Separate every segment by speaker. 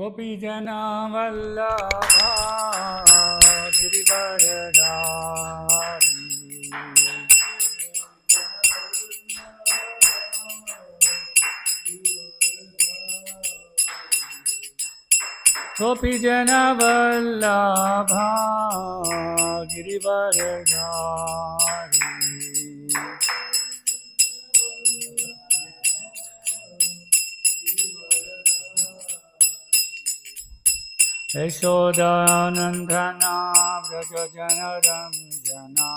Speaker 1: गोपीजना वल्लभा गिरिवरधारी गोपीजना वल्लभा गिरिवरधारी यशोदानन्दना व्रजजनरञ्जना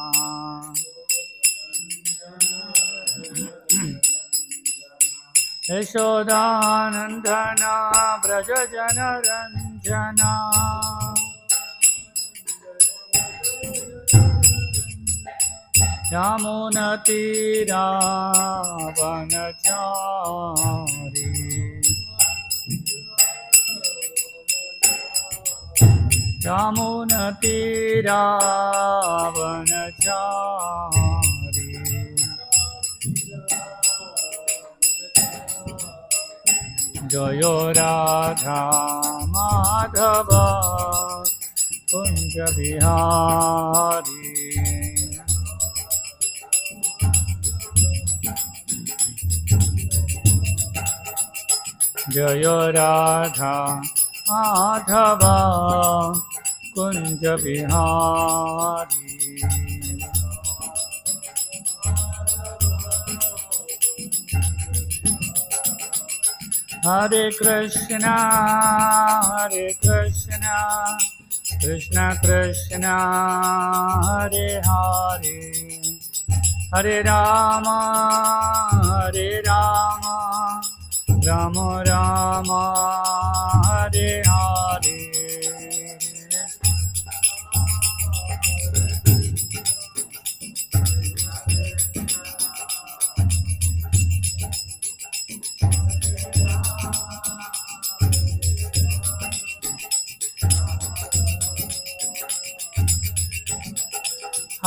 Speaker 1: यशोदानन्दना व्रजजनरञ्जना यमुनतीरावनचारी यमुनतीरावनचारी जय राधा माधव कुंज बिहारी जय राधा माधव कुंज बिहारी हरे कृष्णा कृष्ण कृष्ण हरे हरे हरे राम राम राम हरे हरे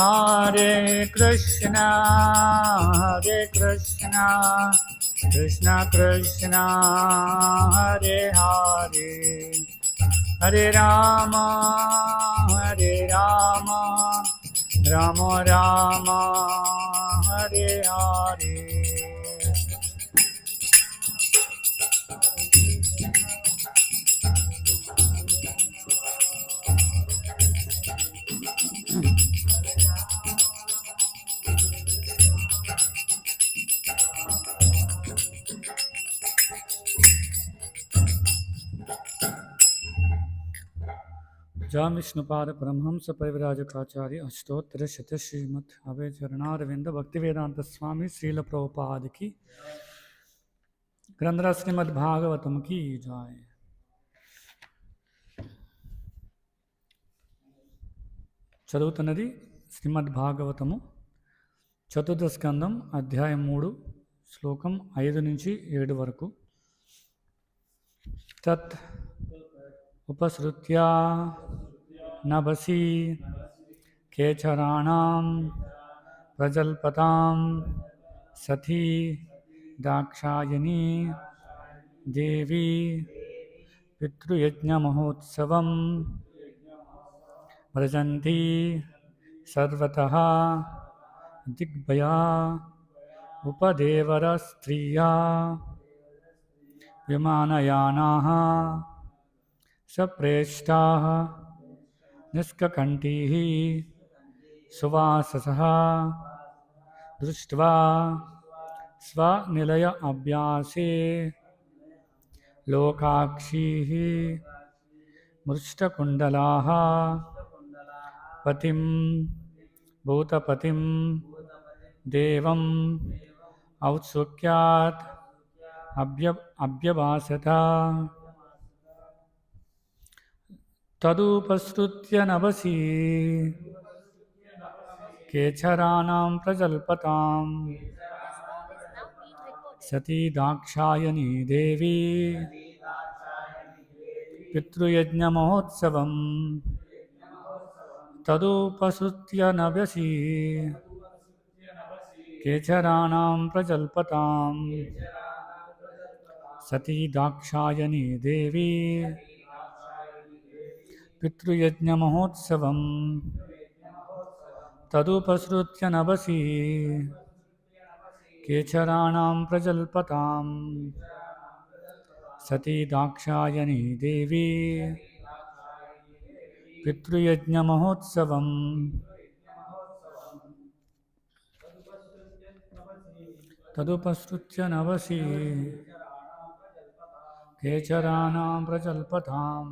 Speaker 1: हरे कृष्णा कृष्ण कृष्ण हरे हरे हरे राम राम राम हरे हरे जय विष्णुपाद परमहंस परिव्राजकाचार्य अष्टोत्तर शत श्रीमद् अभय चरणारविंद भक्तिवेदांत स्वामी श्रील प्रभुपाद की ग्रंथराज श्रीमद् भागवतम की जय। చదువుతున్నది శ్రీమద్ భాగవతము చతుర్థ స్కందం అధ్యాయం 3 శ్లోకం 5 నుంచి 7 వరకు. తత్ ఉపసృత్య నభసి కేచరాణాం ప్రజల్పతాం సతీ దాక్షాయణీ దేవి పితృయజ్ఞమహోత్సవం వ్రజంతి సర్వతః దిగ్భయా ఉపదేవర స్త్రియా విమానయానాః సప్రేష్టాః నిష్కకంఠీః సువాససః దృష్ట్వా స్వనిలయ అభ్యాసే లోకాక్షీః మృష్టకుండలాః పతిం భూతపతిం దేవం ఔత్సుక్యాత్ అభ్యభాసత. తదుపసృత్య నభసి కేచరాణాం ప్రజల్పతాం సతీ దాక్షాయణీ దేవి పితృయజ్ఞమహోత్సవం. తదుపసృత్య నభసి కేచరాణాం ప్రజల్పతాం సతీ దాక్షాయణీ దేవి పితృయజ్ఞమహోత్సవం తదుపసృత్య నభసి కేచరాణాం ప్రజల్పతాం సతీ దాక్షాయణీ దేవి పితృయజ్ఞమహోత్సవం తదుపసృత్య నభసి కేచరాణాం ప్రజల్పతాం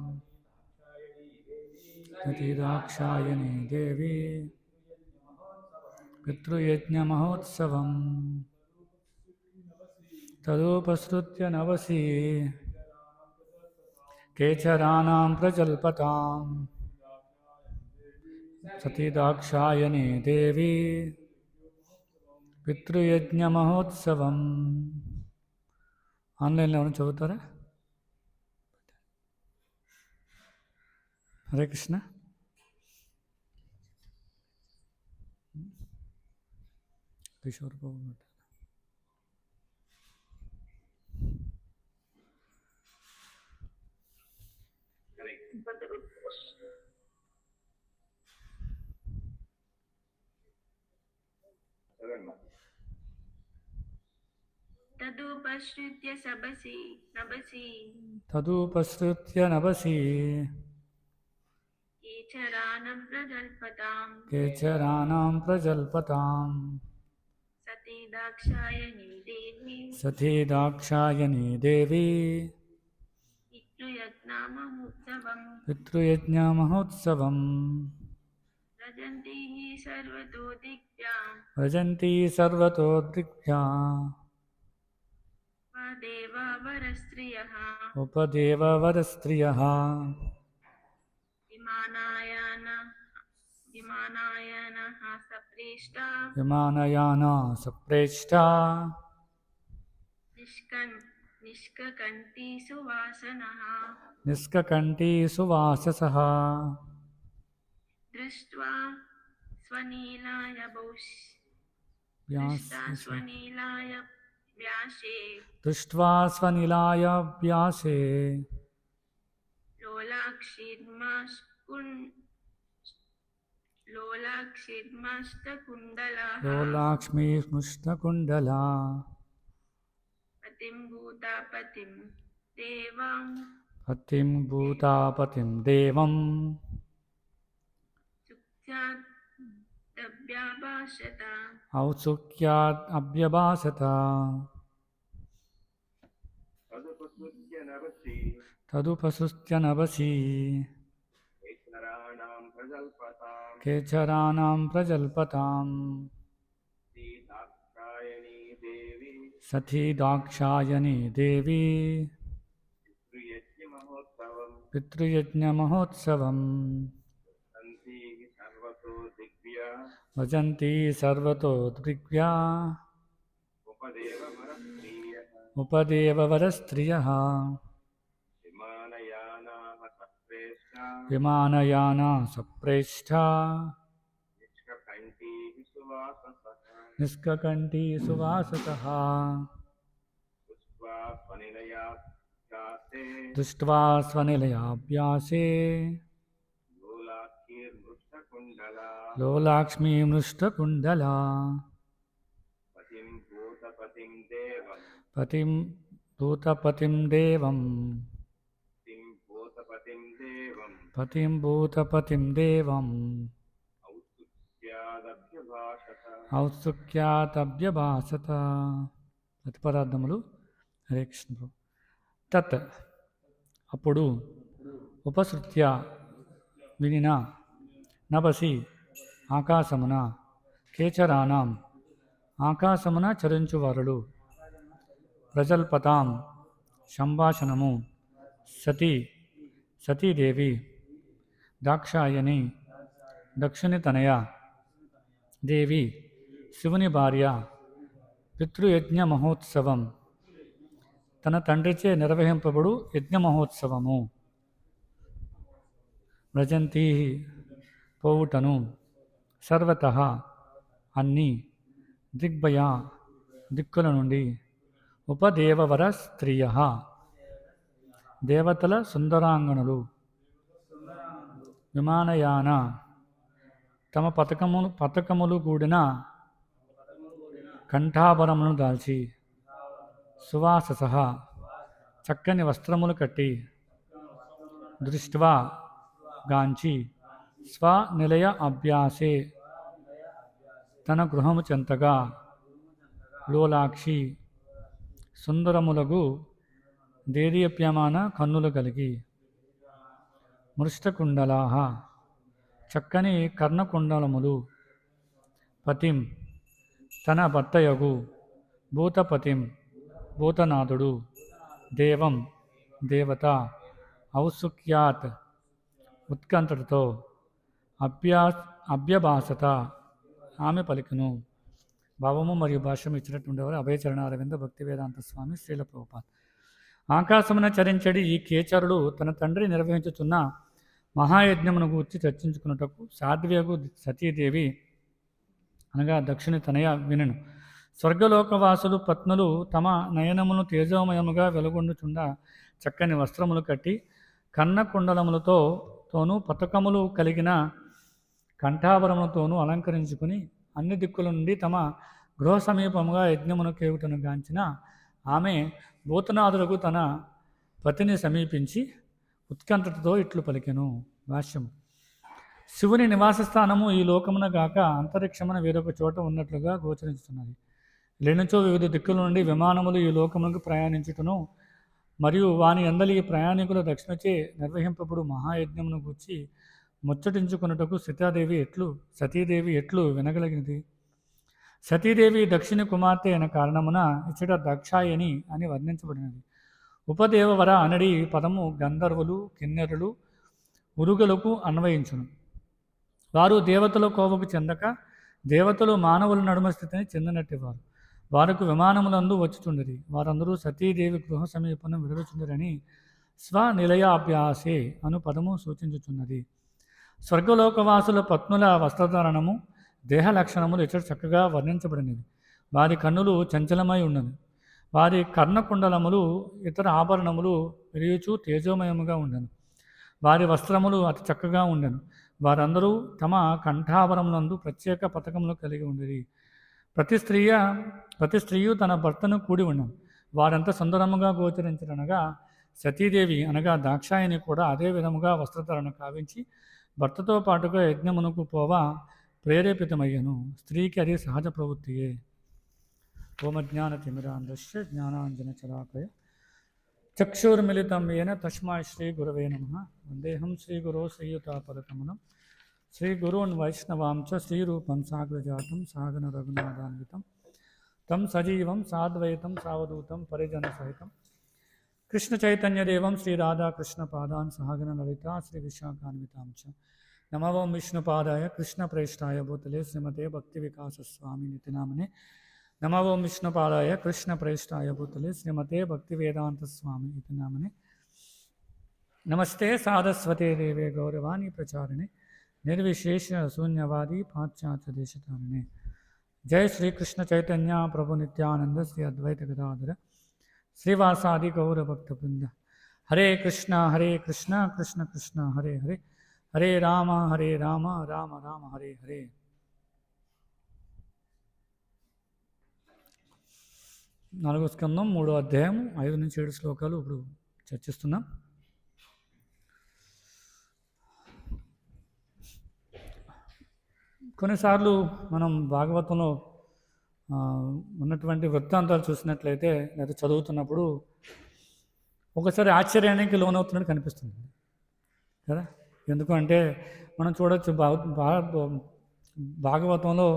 Speaker 1: సతీ దాక్షాయణీ దేవి పితృయజ్ఞమహోత్సవం తదుపసృత్య నభసి కేచరాణాం ప్రజల్పతాం సతీ దాక్షాయణీ దేవి పితృయజ్ఞమహోత్సవం. ఆన్లైన్లో ఏమైనా చదువుతారా? హరే కృష్ణ. కిషోర్ బాబు
Speaker 2: తదుపసృత్య
Speaker 1: నభసి కేచరాణాం ప్రజల్పతాం సతీ దాక్షాయణీ దేవి పితృయజ్ఞమహోత్సవం వ్రజంతి సర్వతో దిగ్భ్యా ఉపదేవవరస్త్రియః విమానయానా సప్రేష్టా నిష్కకంఠీ సువాససః
Speaker 2: దృష్ట్వా
Speaker 1: స్వనిలాయవ్యాసే లోలాక్ష్మీష్ముష్టకుండలా పతిం భూతాపతిం దేవం ఔత్సుక్యాద్ అభ్యభాసత తదుపసృత్య నభసి కేచరాణాం ప్రజల్పతాం సతీ దాక్షాయణీ దేవి పితృయజ్ఞమహోత్సవం భజంతి సర్వతో దిగ్భ్యా ఉపదేవవరస్త్రియః విమానయానా సప్రేష్టా నిష్కకంఠీ సువాససః దృష్ట్వా స్వనిలయాభ్యాసే లోలాక్ష్మీమృష్టకుండలా పతిం భూతపతిం దేవం ఔత్సుక్యాదభ్యభాసత. ప్రతిపదార్థములు. హరే కృష్ణ. తత్ అప్పుడు ఉపసృత్య వినిన నభసి ఆకాశమున కేచరాణం ఆకాశమున చరించువారులు ప్రజల్పతాం సంభాషణము సతీదేవి దాక్షాయణి దక్షిణి తనయ దేవి శివుని భార్య పితృయజ్ఞ మహోత్సవం తన తండ్రిచే నిర్వహింపబడు యజ్ఞ మహోత్సవము వ్రజంతి పోవుటను సర్వతః అన్ని దిగ్భయ దిక్కుల నుండి ఉపదేవవర స్త్రియ దేవతల సుందరాంగణులు విమానయాన తమ పతకములు కూడిన కంఠాభరములను దాల్చి సువాసస చక్కని వస్త్రములు కట్టి దృష్ట్వా గాంచి స్వనిలయ అభ్యాసే తన గృహము చెంతగా లోలాక్షి సుందరములగు దేదీప్యమాన కన్నులు కలిగి మృష్టకుండలాహ చక్కని కర్ణకుండలములు పతిం తన భర్తయగు భూతపతిం భూతనాథుడు దేవం దేవత ఔత్సుక్యాత్ ఉత్కంఠతో అభ్యభాసత ఆమె పలికను. భావము మరియు భాష్యం ఇచ్చినటువంటి వారు అభయచరణ అరవింద భక్తి వేదాంత స్వామి శ్రీల ప్రభుపాద్. ఆకాశమున చరించడి ఈ కేచరుడు తన తండ్రి నిర్వహించుతున్న మహాయజ్ఞమును గూర్చి చర్చించుకున్నటకు సాధ్వయగు సతీదేవి అనగా దక్షిణి తనయ వినను. స్వర్గలోకవాసులు పత్నులు తమ నయనమును తేజోమయముగా వెలుగొండుచుండ చక్కని వస్త్రములు కట్టి కన్నకుండలములతోనూ పతకములు కలిగిన కంఠాభరములతోనూ అలంకరించుకుని అన్ని దిక్కుల నుండి తమ గృహ సమీపముగా యజ్ఞమును కేవుటను గాంచిన ఆమె భూతనాథులకు తన పతిని సమీపించి ఉత్కంఠతో ఇట్లు పలికెను. భాష్యము. శివుని నివాస స్థానము ఈ లోకమున గాక అంతరిక్షమున వేరొక చోట ఉన్నట్లుగా గోచరించుతున్నది. లేనిచో వివిధ దిక్కుల నుండి విమానములు ఈ లోకములకు ప్రయాణించుటను మరియు వాని అందలి ప్రయాణికుల దక్షిణచే నిర్వహింపబడు మహాయజ్ఞమును గూర్చి ముచ్చటించుకున్నటకు సతీదేవి ఎట్లు వినగలిగినది. సతీదేవి దక్షిణ కుమార్తె అయిన కారణమున ఇచ్చట దక్షాయని అని వర్ణించబడినది. ఉపదేవవర అనడి పదము గంధర్వులు కిన్నెరులు ఉరుగలకు అన్వయించును. వారు దేవతల కోవకు చెందక దేవతలు మానవుల నడుమ స్థితిని చెందినట్టివారు. వారికి విమానములందు వచ్చుచుండరి. వారందరూ సతీదేవి గృహ సమీపన విడుచుండరని స్వనిలయాభ్యాసే అను పదము సూచించుచున్నది. స్వర్గలోకవాసుల పత్నుల వస్త్రధారణము దేహ లక్షణములు ఇచ్చట చక్కగా వర్ణించబడినవి. వారి కన్నులు చంచలమై ఉన్నవి. వారి కర్ణకుండలములు ఇతర ఆభరణములు విరియుచు తేజోమయముగా ఉండను. వారి వస్త్రములు అతి చక్కగా ఉండను. వారందరూ తమ కంఠాభరములందు ప్రత్యేక పతకములు కలిగి ఉండేది. ప్రతి స్త్రీయు తన భర్తను కూడి ఉండను. వారంతా సుందరముగా గోచరించరనగా సతీదేవి అనగా దాక్షాయిని కూడా అదే విధముగా వస్త్రధారణ కావించి భర్తతో పాటుగా యజ్ఞమునకు పోవా ప్రేరేపితమయ్యను. స్త్రీకి అది సహజ ప్రవృత్తియే. ఓమజ్ఞానతిమిరాంధస్య జ్ఞానాంజనశలాకయ చక్షుర్మిళితం येन తస్మై శ్రీ గురవే నమః. వందేహం శ్రీగురో శ్రీయుతాపదకమలం శ్రీగురూన్ వైష్ణవాంచ శ్రీరూపం సాగ్రజాతం సాగన రఘునాథాన్వితం తం సజీవం సాద్వైతం సావధూతం పరిజనసహితం కృష్ణ చైతన్యదేవం శ్రీరాధాకృష్ణపాదాన్ సహగన లలితా శ్రీ విశాఖాన్వితాంచ నమో ఓం విష్ణుపాదాయ కృష్ణప్రేష్టాయ భూతలే శ్రీమతే భక్తి వికాస స్వామి నితి నామనే నమో ఓం విష్ణుపాదాయ కృష్ణప్రేష్టాయ భూతలే శ్రీమతే భక్తి వేదాంత స్వామి నితి నామనే నమస్తే సారస్వతే దేవే గౌరవాణి ప్రచారిణే నిర్విశేష శూన్యవాది పాశ్చాత్య దేశతారిణే. జయ శ్రీకృష్ణ చైతన్య ప్రభు నిత్యానంద శ్రీ అద్వైత గదాధర శ్రీవాసాది గౌరభక్తబృంద. హరే కృష్ణ కృష్ణ కృష్ణ హరే హరే హరే రామ రామ రామ హరే హరే. నాలుగో స్కందం 3వ అధ్యాయం 5 నుంచి 7 శ్లోకాలు ఇప్పుడు చర్చిస్తున్నాం. కొన్నిసార్లు మనం భాగవతంలో ఉన్నటువంటి వృత్తాంతాలు చూసినట్లయితే లేదా చదువుతున్నప్పుడు ఒకసారి ఆశ్చర్యానికి లోనవుతున్నట్టు కనిపిస్తుంది కదా. ఎందుకంటే మనం చూడవచ్చు భాగవతంలో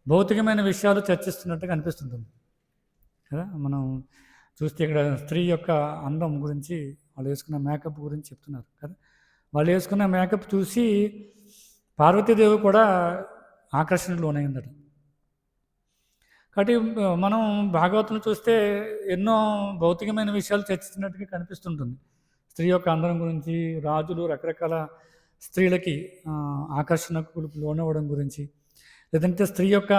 Speaker 1: భౌతికమైన విషయాలు చర్చిస్తున్నట్టుగా అనిపిస్తుంటుంది కదా. మనం చూస్తే ఇక్కడ స్త్రీ యొక్క అందం గురించి వాళ్ళు వేసుకున్న మేకప్ గురించి చెప్తున్నారు కదా. వాళ్ళు వేసుకున్న మేకప్ చూసి పార్వతీదేవి కూడా ఆకర్షణకు లోనైందట. కాబట్టి మనం భాగవతం చూస్తే ఎన్నో భౌతికమైన విషయాలు చర్చిస్తున్నట్టుగా కనిపిస్తుంటుంది. స్త్రీ యొక్క అందం గురించి, రాజులు రకరకాల స్త్రీలకి ఆకర్షణకు లోనవ్వడం గురించి, లేదంటే స్త్రీ యొక్క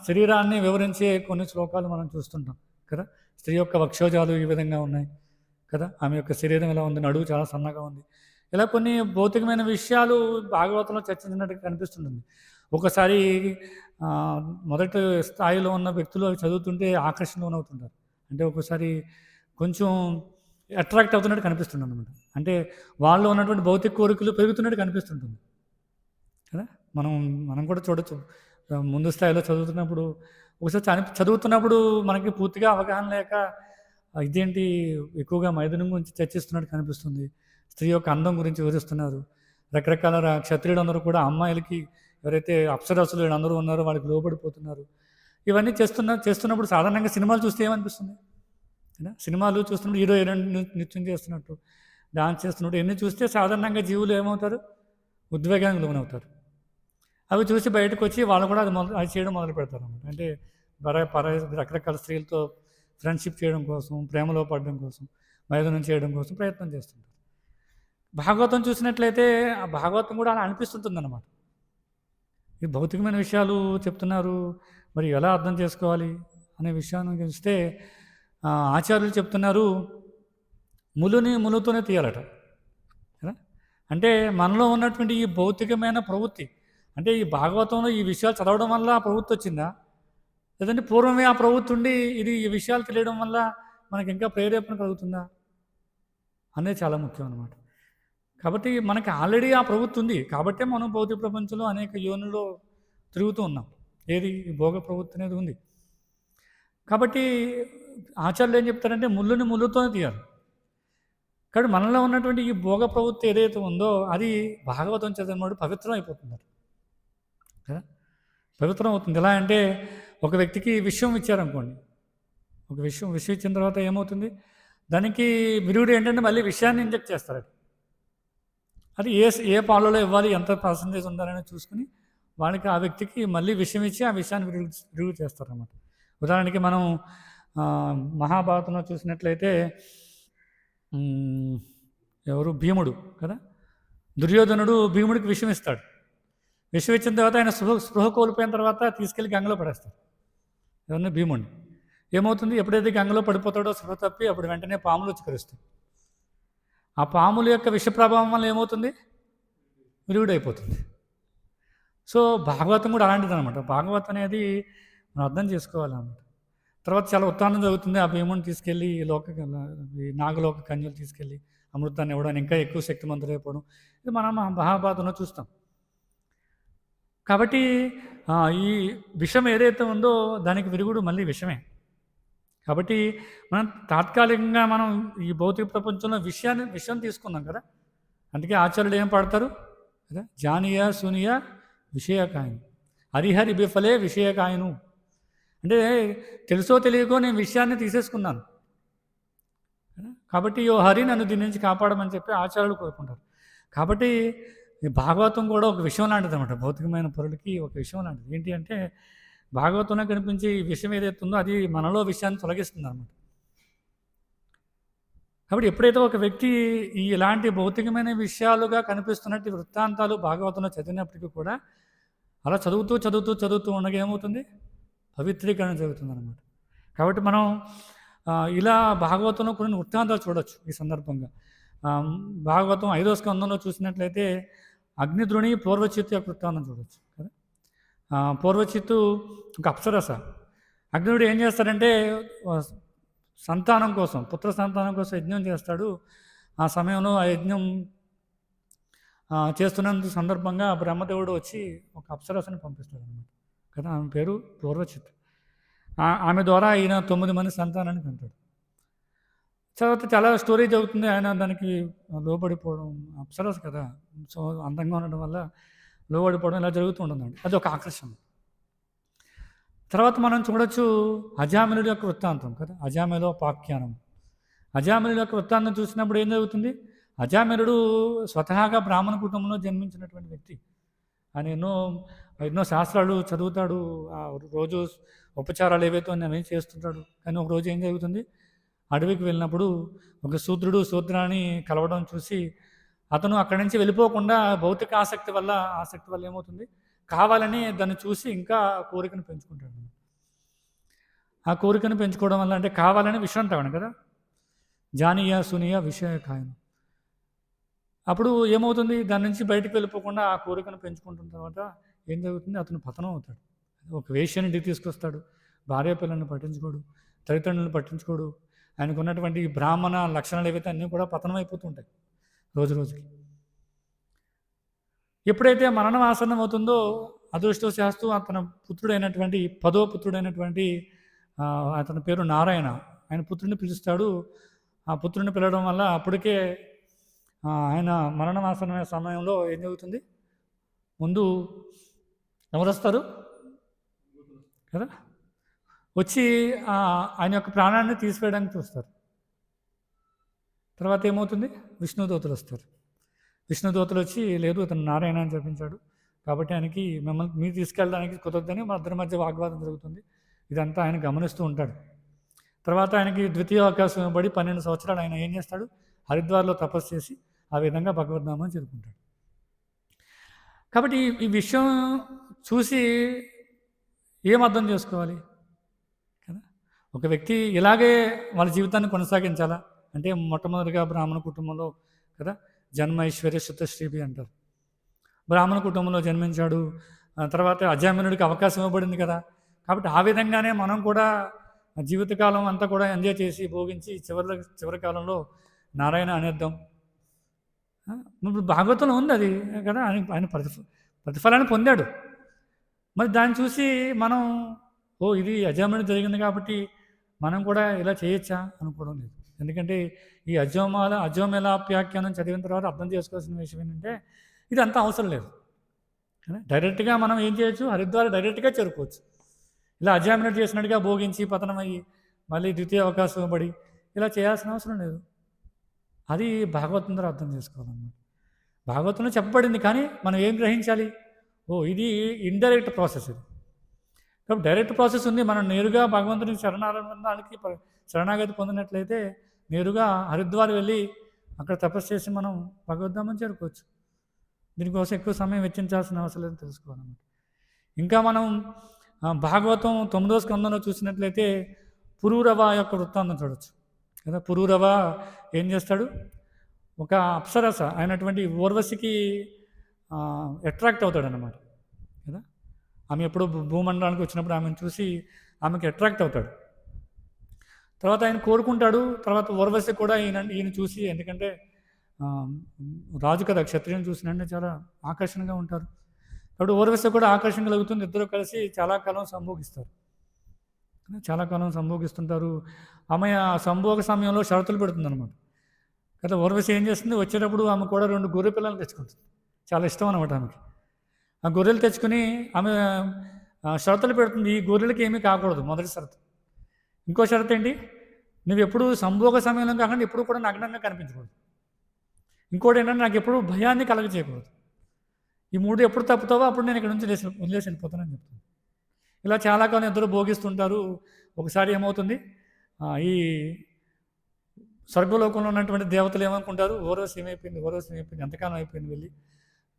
Speaker 1: శరీరాన్ని వివరించే కొన్ని శ్లోకాలు మనం చూస్తుంటాం కదా. స్త్రీ యొక్క వక్షోజాలు ఈ విధంగా ఉన్నాయి కదా, ఆమె యొక్క శరీరం ఎలా ఉంది, నడువు చాలా సన్నగా ఉంది, ఇలా కొన్ని భౌతికమైన విషయాలు భాగవతంలో చర్చించినట్టు కనిపిస్తుంటుంది. ఒకసారి మొదటి స్థాయిలో ఉన్న వ్యక్తులు అవి చదువుతుంటే ఆకర్షణ లోనవుతుంటారు. అంటే ఒక్కోసారి కొంచెం అట్రాక్ట్ అవుతున్నట్టు కనిపిస్తుంది అనమాట. అంటే వాళ్ళలో ఉన్నటువంటి భౌతిక కోరికలు పెరుగుతున్నట్టు కనిపిస్తుంటుంది కదా. మనం కూడా చూడొచ్చు. ముందు స్థాయిలో చదువుతున్నప్పుడు ఒకసారి చదువుతున్నప్పుడు మనకి పూర్తిగా అవగాహన లేక ఇదేంటి ఎక్కువగా మైథునం గురించి చర్చిస్తున్నట్టు కనిపిస్తుంది. స్త్రీ యొక్క అందం గురించి వివరిస్తున్నారు. రకరకాల క్షత్రియులందరూ కూడా అమ్మాయిలకి ఎవరైతే అప్సరసులు వీళ్ళందరూ ఉన్నారో వాళ్ళకి లోబడిపోతున్నారు. ఇవన్నీ చేస్తున్నప్పుడు సాధారణంగా సినిమాలు చూస్తే ఏమనిపిస్తుంది? సినిమాలు చూస్తున్నప్పుడు హీరో హీరోయిన్ నృత్యం చేస్తున్నట్టు, డాన్స్ చేస్తున్నట్టు ఇవన్నీ చూస్తే సాధారణంగా జీవులు ఏమవుతారు? ఉద్వేగానికి లోనవుతారు. అవి చూసి బయటకు వచ్చి వాళ్ళు కూడా అది చేయడం మొదలు పెడతారు అన్నమాట. అంటే రకరకాల స్త్రీలతో ఫ్రెండ్షిప్ చేయడం కోసం, ప్రేమలో పడడం కోసం, మైథునం చేయడం కోసం ప్రయత్నం చేస్తుంటారు. భాగవతం చూసినట్లయితే ఆ భాగవతం కూడా అలా అనిపిస్తుంటుంది అన్నమాట. ఈ భౌతికమైన విషయాలు చెప్తున్నారు, మరి ఎలా అర్థం చేసుకోవాలి అనే విషయాన్ని చూస్తే ఆచార్యులు చెప్తున్నారు, ములుని ములుతోనే తీయాలట కదా. అంటే మనలో ఉన్నటువంటి ఈ భౌతికమైన ప్రవృత్తి, అంటే ఈ భాగవతంలో ఈ విషయాలు చదవడం వల్ల ఆ ప్రవృత్తి వచ్చిందా, లేదంటే పూర్వమే ఆ ప్రవృత్తి ఉండి ఈ విషయాలు తెలియడం వల్ల మనకి ఇంకా ప్రేరేపణ కలుగుతుందా అనేది చాలా ముఖ్యం అన్నమాట. కాబట్టి మనకి ఆల్రెడీ ఆ ప్రవృత్తి ఉంది కాబట్టే మనం భౌతిక ప్రపంచంలో అనేక యోనుల్లో తిరుగుతూ ఉన్నాం. ఏది భోగ ప్రవృత్తి అనేది ఉంది. కాబట్టి ఆచార్యులు ఏం చెప్తారంటే ముళ్ళుని ముళ్ళుతోనే తీయాలి. కాబట్టి మనలో ఉన్నటువంటి ఈ భోగ ప్రవృత్తి ఏదైతే ఉందో అది భాగవతం చదివినప్పుడు పవిత్రం అయిపోతుంది కదా. పవిత్రం అవుతుంది. ఎలా అంటే ఒక వ్యక్తికి విషయం ఇచ్చారనుకోండి, ఒక విషయం ఇచ్చిన తర్వాత ఏమవుతుంది, దానికి విరుగుడు ఏంటంటే మళ్ళీ విషయాన్ని ఇంజెక్ట్ చేస్తారు. అది ఏ పాలలో ఇవ్వాలి, ఎంత పర్సంటేజ్ ఉండాలని చూసుకుని వాళ్ళకి ఆ వ్యక్తికి మళ్ళీ విషయం ఇచ్చి ఆ విషయాన్ని విరుగు చేస్తారన్నమాట. ఉదాహరణకి మనం మహాభారతంలో చూసినట్లయితే ఎవరు భీముడు కదా, దుర్యోధనుడు భీముడికి విషం ఇస్తాడు. విషం ఇచ్చిన తర్వాత ఆయన స్పృహ కోల్పోయిన తర్వాత తీసుకెళ్ళి గంగలో పడేస్తాడు ఎవరిని, భీముడిని. ఏమవుతుంది, ఎప్పుడైతే గంగలో పడిపోతాడో స్పృహ తప్పి అప్పుడు వెంటనే పాములు వచ్చి కరుస్తాయి. ఆ పాముల యొక్క విష ప్రభావం వల్ల ఏమవుతుంది, విరుగుడైపోతుంది. సో భాగవతం కూడా అలాంటిది అనమాట. భాగవతం అనేది మనం అర్థం చేసుకోవాలన్నమాట. తర్వాత చాలా ఉత్తానం జరుగుతుంది. ఆ భీముని తీసుకెళ్ళి ఈ నాగలోక కన్యలు తీసుకెళ్ళి అమృతాన్ని ఇవ్వడానికి ఇంకా ఎక్కువ శక్తిమంతులైపోవడం, ఇది మనం మహాభారతంలో చూస్తాం. కాబట్టి ఈ విషం ఏదైతే ఉందో దానికి విరుగుడు మళ్ళీ విషమే. కాబట్టి మనం తాత్కాలికంగా మనం ఈ భౌతిక ప్రపంచంలో విషయం తీసుకున్నాం కదా. అందుకే ఆచార్యులు ఏం పాడతారు కదా, జానియ సునియ విషయకాయను హరిహరి బిఫలే విషయకాయను. అంటే తెలుసో తెలియకో నేను విషయాన్ని తీసేసుకున్నాను కాబట్టి ఓ హరి నన్ను దీని నుంచి కాపాడమని చెప్పి ఆచార్యులు కోరుకుంటారు. కాబట్టి ఈ భాగవతం కూడా ఒక విషయం లాంటిది అనమాట. భౌతికమైన పరులకి ఒక విషయం లాంటిది. ఏంటి అంటే భాగవతంలో కనిపించే ఈ విషయం ఏదైతే ఉందో అది మనలో విషయాన్ని తొలగిస్తుంది అన్నమాట. కాబట్టి ఎప్పుడైతే ఒక వ్యక్తి ఇలాంటి భౌతికమైన విషయాలుగా కనిపిస్తున్నట్టు వృత్తాంతాలు భాగవతంలో చదివినప్పటికీ కూడా అలా చదువుతూ ఉండగా ఏమవుతుంది, పవిత్రీకరణ జరుగుతుంది అన్నమాట. కాబట్టి మనం ఇలా భాగవతంలో కొన్ని వృత్తాంతాలు చూడవచ్చు. ఈ సందర్భంగా భాగవతం 5వ స్కందంలో చూసినట్లయితే అగ్నిద్రుని పూర్వచిత్తు యొక్క వృత్తాంతం చూడవచ్చు కదా. పూర్వచిత్తు ఒక అప్సరస. అగ్నిద్రుడు ఏం చేస్తాడంటే సంతానం కోసం, పుత్ర సంతానం కోసం యజ్ఞం చేస్తాడు. ఆ సమయంలో ఆ యజ్ఞం చేస్తున్నంత సందర్భంగా బ్రహ్మదేవుడు వచ్చి ఒక అప్సరసని పంపిస్తాడు అన్నమాట కదా. ఆమె పేరు పూర్వచిత్తు. ఆమె ద్వారా ఈయన 9 మంది సంతానాన్ని కంటాడు. తర్వాత చాలా స్టోరీ జరుగుతుంది. ఆయన దానికి లోబడిపోవడం, అప్సరస్ కదా, సో అందంగా ఉండడం వల్ల లోబడిపోవడం ఇలా జరుగుతూ ఉంటుందండి. అది ఒక ఆకర్షణ. తర్వాత మనం చూడొచ్చు అజామిలుడి యొక్క వృత్తాంతం కదా, అజామిలో పాఖ్యానం. అజామిలుడి యొక్క వృత్తాంతం చూసినప్పుడు ఏం జరుగుతుంది, అజామిలుడు స్వతహాగా బ్రాహ్మణ కుటుంబంలో జన్మించినటువంటి వ్యక్తి. ఆయన ఎన్నో శాస్త్రాలు చదువుతాడు, రోజు ఉపచారాలు ఏవైతే అవి చేస్తుంటాడు. కానీ ఒక రోజు ఏం జరుగుతుంది, అడవికి వెళ్ళినప్పుడు ఒక శూద్రాన్ని కలవడం చూసి అతను అక్కడి నుంచి వెళ్ళిపోకుండా భౌతిక ఆసక్తి వల్ల ఏమవుతుంది, కావాలని దాన్ని చూసి ఇంకా కోరికను పెంచుకుంటాడు. ఆ కోరికను పెంచుకోవడం వల్ల అంటే కావాలని విషయం తాగడం కదా, జానియా సునియా విషయకాయను. అప్పుడు ఏమవుతుంది, దాని నుంచి బయటకు వెళ్ళిపోకుండా ఆ కోరికను పెంచుకుంటున్న తర్వాత ఏం జరుగుతుంది, అతను పతనం అవుతాడు. ఒక వేశ్యని ఇంటికి తీసుకొస్తాడు, భార్య పిల్లల్ని పట్టించుకోడు, తల్లిదండ్రులను పట్టించుకోడు, ఆయనకు ఉన్నటువంటి బ్రాహ్మణ లక్షణాలు ఏవైతే అన్నీ కూడా పతనం అయిపోతుంటాయి రోజు రోజుకి. ఎప్పుడైతే మరణం ఆసన్నం అవుతుందో అదృష్టవశాస్తు అతని పుత్రుడైనటువంటి 10వ పుత్రుడైనటువంటి అతని పేరు నారాయణ, ఆయన పుత్రుడిని పిలుస్తాడు. ఆ పుత్రుడిని పిలవడం వల్ల అప్పటికే ఆయన మరణమాసనమైన సమయంలో ఏం జరుగుతుంది, ముందు ఎవరు వస్తారు కదా, వచ్చి ఆయన యొక్క ప్రాణాన్ని తీసివేయడానికి చూస్తారు. తర్వాత ఏమవుతుంది, విష్ణుదూతలు వస్తారు. విష్ణుదూతలు వచ్చి లేదు ఇతను నారాయణ అని చెప్పించాడు కాబట్టి ఆయనకి మిమ్మల్ని మీరు తీసుకెళ్ళడానికి కుదరదని మా ఇద్దరి మధ్య వాగ్వాదం జరుగుతుంది. ఇదంతా ఆయన గమనిస్తూ ఉంటాడు. తర్వాత ఆయనకి ద్వితీయ అవకాశం ఇవ్వబడి 12 సంవత్సరాలు ఆయన ఏం చేస్తాడు, హరిద్వార్లో తపస్సు చేసి ఆ విధంగా భగవద్నామం చేరుకుంటాడు. కాబట్టి ఈ విషయం చూసి ఏం అర్థం చేసుకోవాలి కదా, ఒక వ్యక్తి ఇలాగే వాళ్ళ జీవితాన్ని కొనసాగించాలా అంటే మొట్టమొదటిగా బ్రాహ్మణ కుటుంబంలో కదా, జన్మ ఐశ్వర్య శుతశ్రీభి అంటారు. బ్రాహ్మణ కుటుంబంలో జన్మించాడు, తర్వాత అజామినుడికి అవకాశం ఇవ్వబడింది కదా, కాబట్టి ఆ విధంగానే మనం కూడా జీవితకాలం అంతా కూడా ఎంజాయ్ చేసి భోగించి చివరి కాలంలో నారాయణ అనేద్దాం. ఇప్పుడు భాగవతంలో ఉంది అది కదా, ఆయన ప్రతిఫలాన్ని పొందాడు. మరి దాన్ని చూసి మనం ఇది అజామినుడు జరిగింది కాబట్టి మనం కూడా ఇలా చేయొచ్చా అనుకోవడం లేదు. ఎందుకంటే ఈ అజోమేలాప్యాఖ్యానం చదివిన తర్వాత అర్థం చేసుకోవాల్సిన విషయం ఏంటంటే ఇది అంత అవసరం లేదు. డైరెక్ట్గా మనం ఏం చేయొచ్చు, హరిద్వార్ డైరెక్ట్గా చేరుకోవచ్చు. ఇలా అజామినుడు చేసినట్టుగా భోగించి పతనమయ్యి మళ్ళీ ద్వితీయ అవకాశం ఇవ్వబడి ఇలా చేయాల్సిన అవసరం లేదు. అది భాగవతం ద్వారా అర్థం చేసుకోవాలన్నమాట. భాగవతంలో చెప్పబడింది కానీ మనం ఏం గ్రహించాలి, ఇది ఇండైరెక్ట్ ప్రాసెస్. ఇది కాబట్టి డైరెక్ట్ ప్రాసెస్ ఉంది. మనం నేరుగా భగవంతునికి శరణాగతి పొందినట్లయితే నేరుగా హరిద్వార్ వెళ్ళి అక్కడ తపస్సు చేసి మనం భగవద్ధామం చేరుకోవచ్చు. దీనికోసం ఎక్కువ సమయం వెచ్చించాల్సిన అవసరం లేదని తెలుసుకోవాలన్నమాట. ఇంకా మనం భాగవతం 9వ స్కందంలో చూసినట్లయితే పురూరవ యొక్క వృత్తాంతం చూడవచ్చు కదా. పురూరవ ఏం చేస్తాడు, ఒక అప్సరస అయినటువంటి ఊర్వశికి అట్రాక్ట్ అవుతాడు అన్నమాట కదా. ఆమె ఎప్పుడు భూమండలానికి వచ్చినప్పుడు ఆమెను చూసి ఆమెకి అట్రాక్ట్ అవుతాడు. తర్వాత ఆయన కోరుకుంటాడు. తర్వాత ఊర్వశి కూడా ఈయన చూసి, ఎందుకంటే రాజు కదా, క్షత్రియుని చూసినంటే చాలా ఆకర్షణగా ఉంటారు కాబట్టి ఊర్వశి కూడా ఆకర్షణ కలుగుతుంది. ఇద్దరు కలిసి చాలా కాలం సంభోగిస్తుంటారు. ఆమె సంభోగ సమయంలో షరతులు పెడుతుంది అనమాట కదా. ఊర్వశి ఏం చేస్తుంది, వచ్చేటప్పుడు ఆమె కూడా 2 గొర్రె పిల్లలు తెచ్చుకుంటుంది. చాలా ఇష్టం అనమాట ఆమెకి. ఆ గొర్రెలు తెచ్చుకుని ఆమె షరతులు పెడుతుంది, ఈ గొర్రెలకి ఏమీ కాకూడదు మొదటి షరతు. ఇంకో షరతు ఏంటి, నువ్వు ఎప్పుడు సంభోగ సమయంలో కాకుండా ఎప్పుడు కూడా నగ్నంగా కనిపించకూడదు. ఇంకోటి ఏంటంటే నాకు ఎప్పుడు భయాన్ని కలగజేయకూడదు. ఈ 3 ఎప్పుడు తప్పుతావో అప్పుడు నేను ఇక్కడ నుంచి వదిలేసి వెళ్ళిపోతానని చెప్తాను. ఇలా చాలా కాలం ఇద్దరు భోగిస్తుంటారు. ఒకసారి ఏమవుతుంది, ఈ స్వర్గలోకంలో ఉన్నటువంటి దేవతలు ఏమనుకుంటారు, ఊర్వశి ఏమైపోయింది ఎంతకాలం అయిపోయింది వెళ్ళి,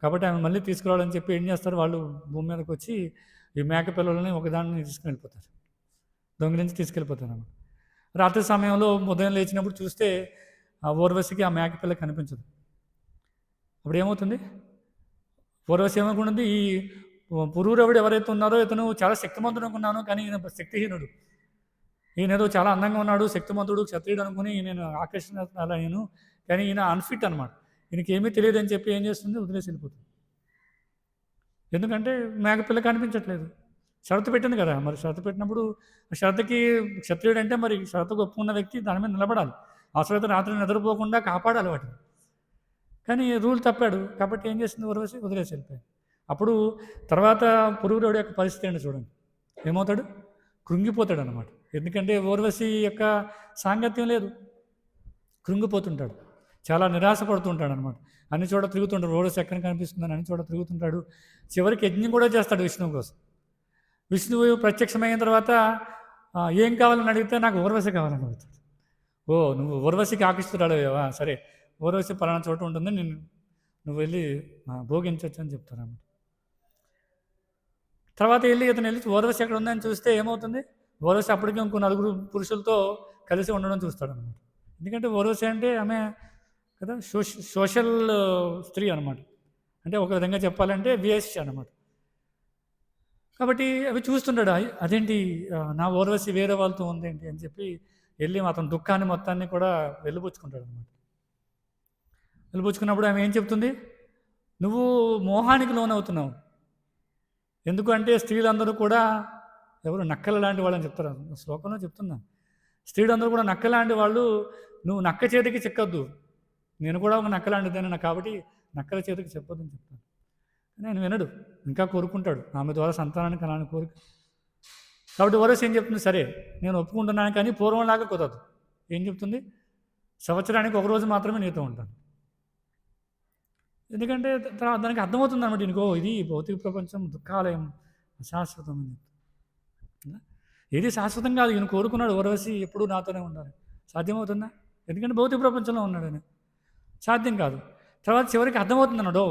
Speaker 1: కాబట్టి ఆమె మళ్ళీ తీసుకురావాలని చెప్పి ఏం చేస్తారు, వాళ్ళు భూమి మీదకి వచ్చి ఈ మేక పిల్లలని ఒకదాన్ని తీసుకుని వెళ్ళిపోతారు, దొంగిలించి తీసుకెళ్ళిపోతారు అన్నమాట. రాత్రి సమయంలో ఉదయం లేచినప్పుడు చూస్తే ఆ ఊర్వశికి ఆ మేక పిల్ల కనిపించదు. అప్పుడు ఏమవుతుంది, ఊర్వశి ఏమనుకుంటుంది, ఈ పురూరవుడు ఎవరైతే ఉన్నారో ఇతను చాలా శక్తిమంతుడు అనుకున్నాను, కానీ ఈయన శక్తిహీనుడు, ఈయన ఏదో చాలా అందంగా ఉన్నాడు, శక్తిమంతుడు, క్షత్రియుడు అనుకుని నేను ఆకర్షణ నేను, కానీ ఈయన అన్ఫిట్ అనమాట, ఈయనకి ఏమీ తెలియదు అని చెప్పి ఏం చేస్తుంది, వదిలేసి వెళ్ళిపోతుంది. ఎందుకంటే మేకపిల్ల కనిపించట్లేదు, షరతు పెట్టింది కదా. మరి షరతు పెట్టినప్పుడు షరతుకి క్షత్రియుడు అంటే మరి షరతుకు ఒప్పుకున్న వ్యక్తి దాని మీద నిలబడాలి, అవసరమైతే రాత్రి నిద్రపోకుండా కాపాడాలి వాటిని. కానీ రూల్ తప్పాడు కాబట్టి ఏం చేస్తుంది, ఊర్వశి వదిలేసి వెళ్ళిపోయింది. అప్పుడు తర్వాత పురూరవుడి యొక్క పరిస్థితి ఏంటో చూడండి, ఏమవుతాడు, కృంగిపోతాడు అనమాట. ఎందుకంటే ఊర్వశి యొక్క సాంగత్యం లేదు, కృంగిపోతుంటాడు, చాలా నిరాశపడుతుంటాడు అనమాట. అన్ని చోట తిరుగుతుంటాడు, ఊర్వశి ఎక్కడ కనిపిస్తుందని అన్ని చోట తిరుగుతుంటాడు. చివరికి యజ్ఞం కూడా చేస్తాడు విష్ణువు కోసం. విష్ణువు ప్రత్యక్షమైన తర్వాత ఏం కావాలని అడిగితే నాకు ఊర్వశి కావాలని అడుగుతాడు. నువ్వు ఊర్వశికి ఆకర్షితురాలేవా, సరే ఊర్వశి పలానా చోట ఉంటుంది, నువ్వు వెళ్ళి భోగించవచ్చు అని చెప్తాను అన్నమాట. తర్వాత ఇతను వెళ్ళి ఊర్వశి ఎక్కడ ఉందని చూస్తే ఏమవుతుంది, ఊర్వశి అప్పటికి ఇంకో 4 పురుషులతో కలిసి ఉండడం చూస్తాడు అనమాట. ఎందుకంటే ఊర్వశి అంటే ఆమె కదా. సోషల్ స్త్రీ అనమాట. అంటే ఒక విధంగా చెప్పాలంటే వేశ్య అనమాట. కాబట్టి అవి చూస్తుంటాడు. అదేంటి నా ఊర్వశి వేరే వాళ్ళతో ఉందేంటి అని చెప్పి వెళ్ళి అతని దుఃఖాన్ని మొత్తాన్ని కూడా వెళ్ళిపుచ్చుకుంటాడు అనమాట. వెళ్ళిపుచ్చుకున్నప్పుడు ఆమె ఏం చెప్తుంది, నువ్వు మోహానికి లోనవుతున్నావు. ఎందుకు అంటే స్త్రీలందరూ కూడా ఎవరు నక్కల లాంటి వాళ్ళని చెప్తారు. శ్లోకంలో చెప్తున్నాను, స్త్రీలందరూ కూడా నక్క లాంటి వాళ్ళు, నువ్వు నక్క చేతికి చిక్కద్దు, నేను కూడా ఒక నక్క లాంటిదేనా కాబట్టి నక్కల చేతికి చెప్పొద్దని చెప్తాను. నేను వినడు, ఇంకా కోరుకుంటాడు ఆమె ద్వారా సంతానాన్ని కనాలని కోరిక. కాబట్టి వరస్ ఏం చెప్తుంది, సరే నేను ఒప్పుకుంటున్నాను కానీ పూర్వంలాగా కుదరదు. ఏం చెప్తుంది, సంవత్సరానికి ఒకరోజు మాత్రమే నీతో ఉంటాను. ఎందుకంటే దానికి అర్థమవుతుంది అనమాట, ఇంకో ఇది భౌతిక ప్రపంచం దుఃఖాలయం అశాశ్వతం అని చెప్తుంది. ఏది శాశ్వతం కాదు. ఈయన కోరుకున్నాడు వరవసి ఎప్పుడూ నాతోనే ఉండాలి. సాధ్యమవుతుందా? ఎందుకంటే భౌతిక ప్రపంచంలో ఉన్నాడు ఆయన, సాధ్యం కాదు. తర్వాత చివరికి అర్థమవుతుంది అన్నాడు,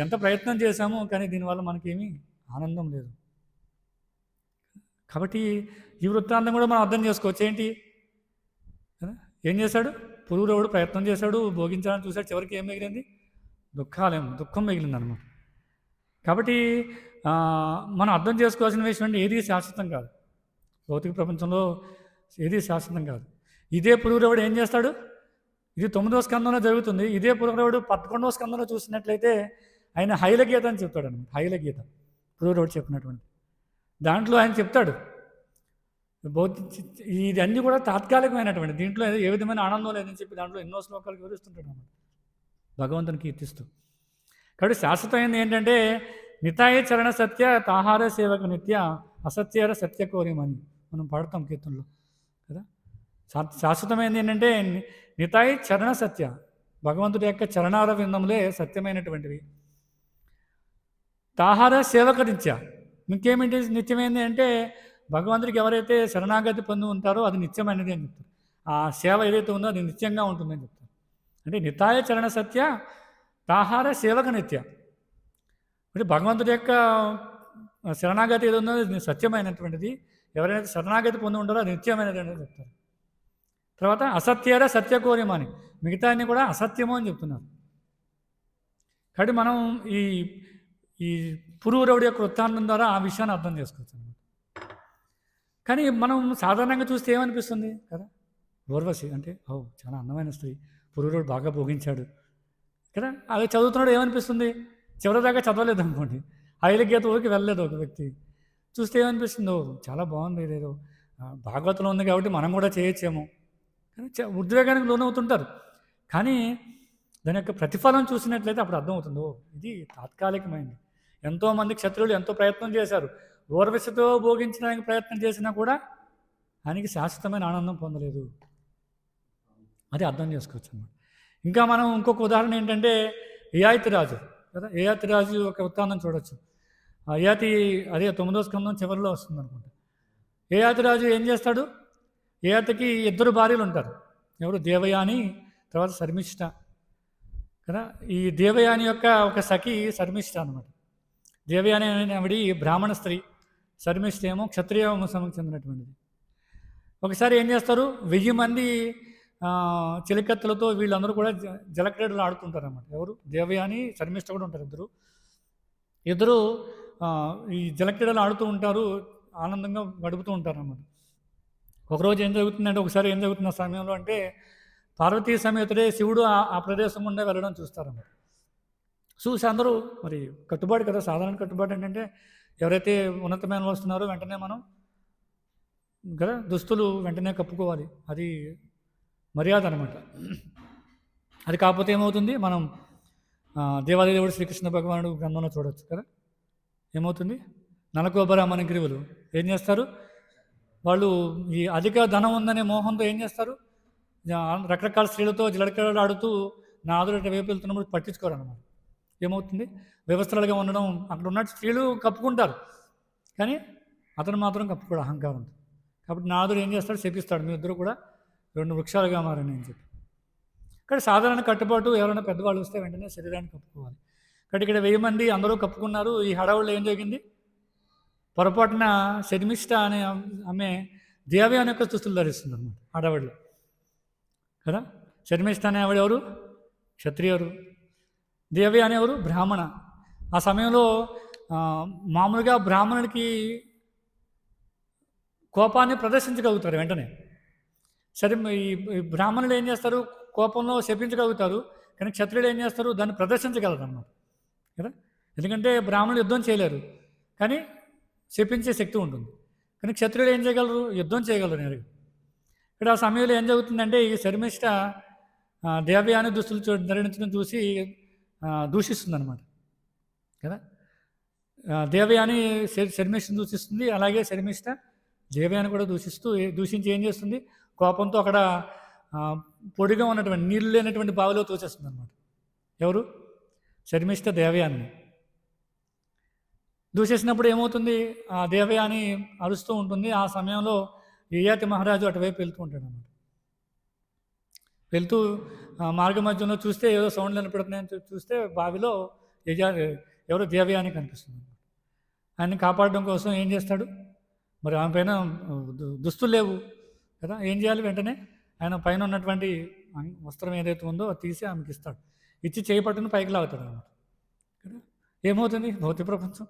Speaker 1: ఎంత ప్రయత్నం చేశామో కానీ దీనివల్ల మనకేమీ ఆనందం లేదు. కాబట్టి ఈ వృత్తాంతం కూడా మనం అర్థం చేసుకోవచ్చు. ఏంటి, ఏం చేశాడు, పురుగురవుడు ప్రయత్నం చేశాడు, భోగించాలని చూశాడు, చివరికి ఏం మిగిలింది, దుఃఖం మిగిలిందనమాట. కాబట్టి మనం అర్థం చేసుకోవాల్సిన విషయం అంటే ఏది శాశ్వతం కాదు. భౌతిక ప్రపంచంలో ఏది శాశ్వతం కాదు. ఇదే పురుగురవుడు ఏం చేస్తాడు, ఇది 9వ స్కందంలో జరుగుతుంది. ఇదే పురుగురవుడు 11వ స్కందంలో చూసినట్లయితే ఆయన హైలగీత అని చెప్తాడు అనమాట. హైలగీత పురుగురవుడు చెప్పినటువంటి దాంట్లో ఆయన చెప్తాడు, ఇది అన్నీ కూడా తాత్కాలికమైనటువంటి, దీంట్లో ఏ విధమైన ఆనందం లేదని చెప్పి దాంట్లో ఎన్నో శ్లోకాలు వివరిస్తుంటాడు అన్నమాట, భగవంతుని కీర్తిస్తూ. కాబట్టి శాశ్వతమైనది ఏంటంటే నితాయ చరణ సత్య తాహార సేవక నిత్య అసత్యర సత్య కోరిమని మనం పాడతాం కీర్తనలో కదా. శాశ్వతమైనది ఏంటంటే నితాయి చరణ సత్య, భగవంతుడి యొక్క చరణార విందములే సత్యమైనటువంటివి. తాహార సేవక నిత్య, ఇంకేమిటి నిత్యమైనది అంటే భగవంతుడికి ఎవరైతే శరణాగతి పొంది ఉంటారో అది నిత్యమైనది అని చెప్తారు. ఆ సేవ ఏదైతే ఉందో అది నిత్యంగా ఉంటుందని చెప్తారు. అంటే నితాయ చరణ సత్య తాహార సేవక నిత్య, అంటే భగవంతుడి యొక్క శరణాగతి ఏదో ఉందో అది సత్యమైనటువంటిది, ఎవరైతే శరణాగతి పొంది ఉంటారో అది నిత్యమైనది అనేది చెప్తారు. తర్వాత అసత్యర సత్యకోర్యం అని, మిగతా అన్ని కూడా అసత్యము అని చెప్తున్నారు. కాబట్టి మనం ఈ పురుగురవుడి యొక్క వృత్తాంతం ద్వారా ఆ విషయాన్ని అర్థం చేసుకోవచ్చు అన్నమాట. కానీ మనం సాధారణంగా చూస్తే ఏమనిపిస్తుంది కదా, ఊర్వశి అంటే చాలా అందమైన స్త్రీ, పురుగురవుడు బాగా భోగించాడు కదా, అది చదువుతున్నాడు, ఏమనిపిస్తుంది, చివరిదాకా చదవలేదు అనుకోండి, హైలగీత ఊరికి వెళ్ళలేదు ఒక వ్యక్తి, చూస్తే ఏమనిపిస్తుందో చాలా బాగుంది, ఇదేదో భాగవతంలో ఉంది కాబట్టి మనం కూడా చేయొచ్చేమో కానీ ఉద్వేగానికి లోనవుతుంటారు. కానీ దాని యొక్క ప్రతిఫలం చూసినట్లయితే అప్పుడు అర్థమవుతుందో ఇది తాత్కాలికమైంది. ఎంతోమంది క్షత్రువులు ఎంతో ప్రయత్నం చేశారు, ఊర్వశితో భోగించడానికి ప్రయత్నం చేసినా కూడా ఆయనకి శాశ్వతమైన ఆనందం పొందలేదు. అది అర్థం చేసుకోవచ్చు అన్నమాట. ఇంకా మనం ఇంకొక ఉదాహరణ ఏంటంటే యయాతి రాజు కదా, యయాతి రాజు ఒక వృత్తాంతం చూడొచ్చు. యయాతి అదే 9వ స్కందం చివరిలో వస్తుంది అనుకుంటా. యయాతి రాజు ఏం చేస్తాడు, యయాతికి 2 భార్యలు ఉంటారు. ఎవరు, దేవయాని, తర్వాత శర్మిష్ఠ కదా. ఈ దేవయాని యొక్క ఒక సఖి శర్మిష్ఠ అనమాట. దేవయాని అనే ఆవిడి బ్రాహ్మణ స్త్రీ, శర్మిష్ఠ ఏమో క్షత్రియ వంశానికి చెందినటువంటిది. ఒకసారి ఏం చేస్తారు, 1000 మంది చిలికత్తలతో వీళ్ళందరూ కూడా జలక్రీడలు ఆడుతుంటారు అన్నమాట. ఎవరు, దేవయాని, శర్మిష్ఠ కూడా ఉంటారు. ఇద్దరు ఈ జలక్రీడలు ఆడుతూ ఉంటారు, ఆనందంగా గడుపుతూ ఉంటారు అన్నమాట. ఒకరోజు ఏం జరుగుతుందంటే, ఒకసారి ఏం జరుగుతున్న సమయంలో అంటే పార్వతీ సమేతుడే శివుడు ఆ ప్రదేశం ఉండే వెళ్ళడం చూస్తారన్నమాట. చూసి అందరూ మరి కట్టుబాటు కదా, సాధారణ కట్టుబాటు ఏంటంటే ఎవరైతే ఉన్నతమైన వస్తున్నారో వెంటనే మనం కదా దుస్తులు వెంటనే కప్పుకోవాలి, అది మర్యాద అనమాట. అది కాకపోతే ఏమవుతుంది, మనం దేవాదేవుడు శ్రీకృష్ణ భగవానుడు గ్రంథంలో చూడవచ్చు కదా, ఏమవుతుంది, నలకోబరామని గ్రీవులు ఏం చేస్తారు, వాళ్ళు ఈ అధిక ధనం ఉందనే మోహంతో ఏం చేస్తారు, రకరకాల స్త్రీలతో జలక్రీడలు ఆడుతూ నాదుడు వైపు వెళ్తున్నప్పుడు పట్టించుకోరు అన్నమాట. ఏమవుతుంది, వ్యవస్థలుగా ఉండడం, అక్కడ ఉన్న స్త్రీలు కప్పుకుంటారు కానీ అతను మాత్రం కప్పుకోడు అహంకారంతో. కాబట్టి నాదుడు ఏం చేస్తాడు, శపిస్తాడు, మీ ఇద్దరు కూడా 2 వృక్షాలుగా మారని అని చెప్పి. ఇక్కడ సాధారణ కట్టుబాటు, ఎవరైనా పెద్దవాళ్ళు వస్తే వెంటనే శరీరాన్ని కప్పుకోవాలి. కాబట్టి ఇక్కడ 1000 మంది అందరూ కప్పుకున్నారు. ఈ హడావుల్లో ఏం జరిగింది, పొరపాటున శర్మిష్ఠ అనే ఆమె దేవయాని యొక్క దుస్తులు ధరిస్తుంది అన్నమాట హడావుడిలో కదా. శర్మిష్ఠ అనే ఆవిడ ఎవరు, క్షత్రియుడు. దేవయాని ఎవరు? బ్రాహ్మణ. ఆ సమయంలో మామూలుగా బ్రాహ్మణుడికి కోపాన్ని ప్రదర్శించగలుగుతారు వెంటనే. సరే, ఈ బ్రాహ్మణులు ఏం చేస్తారు? కోపంలో శపించగలుగుతారు. కానీ క్షత్రియులు ఏం చేస్తారు? దాన్ని ప్రదర్శించగలరు అన్నమాట కదా. ఎందుకంటే బ్రాహ్మణులు యుద్ధం చేయలేరు, కానీ శపించే శక్తి ఉంటుంది. కానీ క్షత్రియులు ఏం చేయగలరు? యుద్ధం చేయగలరు నేరుగా. ఇక్కడ ఆ సమయంలో ఏం జరుగుతుందంటే, ఈ శర్మిష్ఠ దేవయాని దుస్తులు ధరించడం చూసి దూషిస్తుందన్నమాట కదా. దేవయాని శర్మిష్ఠను దూషిస్తుంది, అలాగే శర్మిష్ఠ దేవయాని కూడా దూషించి ఏం చేస్తుంది? కోపంతో అక్కడ పొడిగా ఉన్నటువంటి నీళ్ళు లేనటువంటి బావిలో తోచేస్తుంది అనమాట. ఎవరు? శర్మిష్ఠ దేవయాని దూషించినప్పుడు ఏమవుతుంది? ఆ దేవయాని అరుస్తూ ఉంటుంది. ఆ సమయంలో యయాతి మహారాజు అటువైపు వెళ్తూ ఉంటాడు అన్నమాట. వెళ్తూ మార్గ మధ్యంలో చూస్తే ఏదో సౌండ్లు వినపడుతున్నాయని చూస్తే బావిలో ఎవరో దేవయాని కనిపిస్తుంది. ఆయన్ని కాపాడడం కోసం ఏం చేస్తాడు? మరి ఆమె పైన దుస్తులు లేవు కదా, ఏం చేయాలి? వెంటనే ఆయన పైన ఉన్నటువంటి వస్త్రం ఏదైతే ఉందో అది తీసి ఆమెకి ఇస్తాడు. ఇచ్చి చేపట్టుని పైకి లాగుతాడు అన్నమాట కదా. ఏమవుతుంది? భౌతిక ప్రపంచం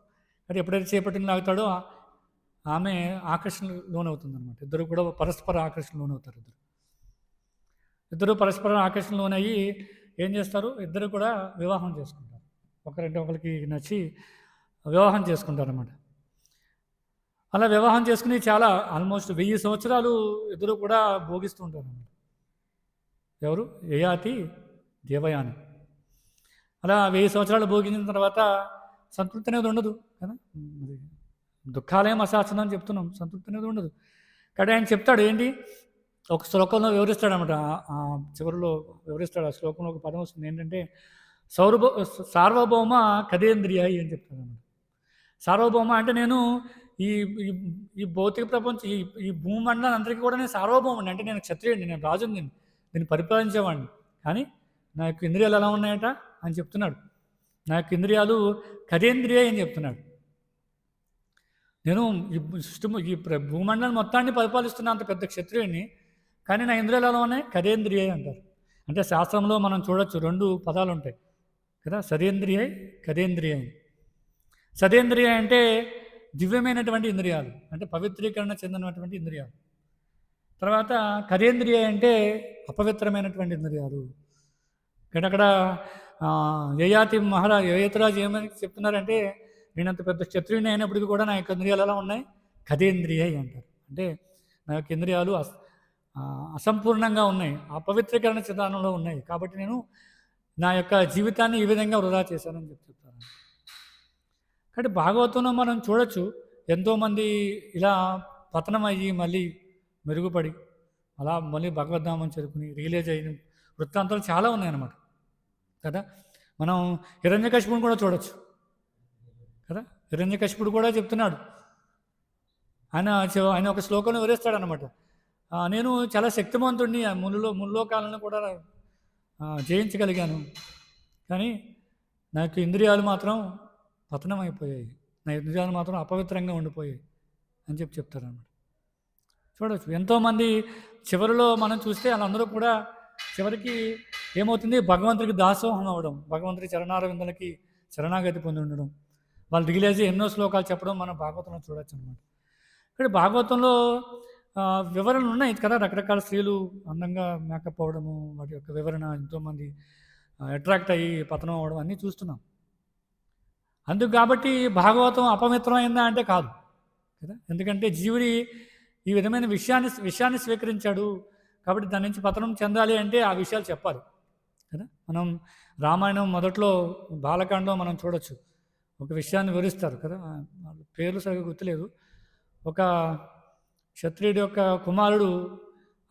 Speaker 1: అంటే ఎప్పుడైతే చేపట్టుని లాగుతాడో ఆమె ఆకర్షణ లోనవుతుంది అనమాట. ఇద్దరు కూడా పరస్పర ఆకర్షణ లోనవుతారు. ఇద్దరు పరస్పర ఆకర్షణ లోనయ్యి ఏం చేస్తారు? ఇద్దరు కూడా వివాహం చేసుకుంటారు. ఒకరంటే ఒకరికి నచ్చి వివాహం చేసుకుంటారు అన్నమాట. అలా వివాహం చేసుకుని చాలా ఆల్మోస్ట్ 1000 సంవత్సరాలు ఇద్దరు కూడా భోగిస్తూ ఉంటారు అన్నమాట. ఎవరు? యయాతి, దేవయాని. అలా 1000 సంవత్సరాలు భోగించిన తర్వాత సంతృప్తి అనేది ఉండదు కదా. మరి దుఃఖాలయం అశాసనం అని చెప్తున్నాం, సంతృప్తి అనేది ఉండదు. కానీ ఆయన చెప్తాడు ఏంటి? ఒక శ్లోకంలో వివరిస్తాడనమాట. చివరిలో వివరిస్తాడు. ఆ శ్లోకంలో ఒక పదం వస్తుంది ఏంటంటే, సార్వభౌమ కదేంద్రియ అని చెప్తాడు అన్నమాట. సార్వభౌమ అంటే నేను ఈ ఈ భౌతిక ప్రపంచం, ఈ భూమండలం అందరికీ కూడా నేను సార్వభౌముడిని. అంటే నేను క్షత్రియుడిని, నేను రాజుని, దీన్ని పరిపాలించేవాడిని. కానీ నా యొక్క ఇంద్రియాలు ఎలా ఉన్నాయట అని చెప్తున్నాడు. నా యొక్క ఇంద్రియాలు కదేంద్రియ అని చెప్తున్నాడు. నేను ఈ భూమండలం మొత్తాన్ని పరిపాలిస్తున్న అంత పెద్ద క్షత్రియుడిని, కానీ నా ఇంద్రియాలు ఎలా ఉన్నాయి? కదేంద్రియ అంటారు. అంటే శాస్త్రంలో మనం చూడొచ్చు 2 పదాలు ఉంటాయి కదా, సదేంద్రియ, కదేంద్రియ. సదేంద్రియ అంటే దివ్యమైనటువంటి ఇంద్రియాలు, అంటే పవిత్రీకరణ చెందినటువంటి ఇంద్రియాలు. తర్వాత కదేంద్రియ అంటే అపవిత్రమైనటువంటి ఇంద్రియాలు. అక్కడ యయాతిరాజు ఏమని చెప్తున్నారంటే, నేనంత పెద్ద క్షత్రియుని అయినప్పటికీ కూడా నా యొక్క ఇంద్రియాలు ఎలా ఉన్నాయి? కదేంద్రియ అంటారు. అంటే నా యొక్క ఇంద్రియాలు అసంపూర్ణంగా ఉన్నాయి, అపవిత్రీకరణ సిద్ధాంతంలో ఉన్నాయి. కాబట్టి నేను నా యొక్క జీవితాన్ని ఈ విధంగా వృధా చేశానని చెప్తాను. కాబట్టి భాగవతంలో మనం చూడొచ్చు, ఎంతోమంది ఇలా పతనం అయ్యి మళ్ళీ మెరుగుపడి అలా మళ్ళీ భగవద్ధామని చేరుకుని రియలైజ్ అయిన వృత్తాంతాలు చాలా ఉన్నాయన్నమాట కదా. మనం హిరణ్యకశిపుని కూడా చూడొచ్చు కదా. హిరణ్యకశిపుడు కూడా చెప్తున్నాడు, ఆయన ఒక శ్లోకంలో వివరిస్తాడనమాట. నేను చాలా శక్తివంతుడిని, ముల్లోకాలను కూడా జయించగలిగాను, కానీ నాకు ఇంద్రియాలు మాత్రం పతనం అయిపోయాయి, నా ఇంద్రియాలు మాత్రం అపవిత్రంగా ఉండిపోయాయి అని చెప్తారన్నమాట. చూడవచ్చు ఎంతోమంది చివరిలో మనం చూస్తే వాళ్ళందరూ కూడా చివరికి ఏమవుతుంది? భగవంతుడికి దాసోహం అవ్వడం, భగవంతుడి చరణారవిందలకి శరణాగతి పొంది ఉండడం, వాళ్ళు దిగిలేసి ఎన్నో శ్లోకాలు చెప్పడం మనం భాగవతంలో చూడొచ్చు అనమాట. ఇక్కడ భాగవతంలో వివరణలు ఉన్నాయి కదా, రకరకాల స్త్రీలు అందంగా మేకప్ అవ్వడము, వాటి యొక్క వివరణ, ఎంతోమంది అట్రాక్ట్ అయ్యి పతనం అవ్వడం అన్నీ చూస్తున్నాం. అందుకు కాబట్టి భాగవతం అపవిత్రమైందా అంటే కాదు కదా. ఎందుకంటే జీవుడి ఈ విధమైన విషయాన్ని స్వీకరించాడు కాబట్టి దాని నుంచి పతనం చెందాలి అంటే ఆ విషయాలు చెప్పాలి కదా. మనం రామాయణం మొదట్లో బాలకాండలో మనం చూడొచ్చు, ఒక విషయాన్ని వివరిస్తారు కదా, పేర్లు సరిగ్గా గుర్తులేదు. ఒక క్షత్రియుడి యొక్క కుమారుడు,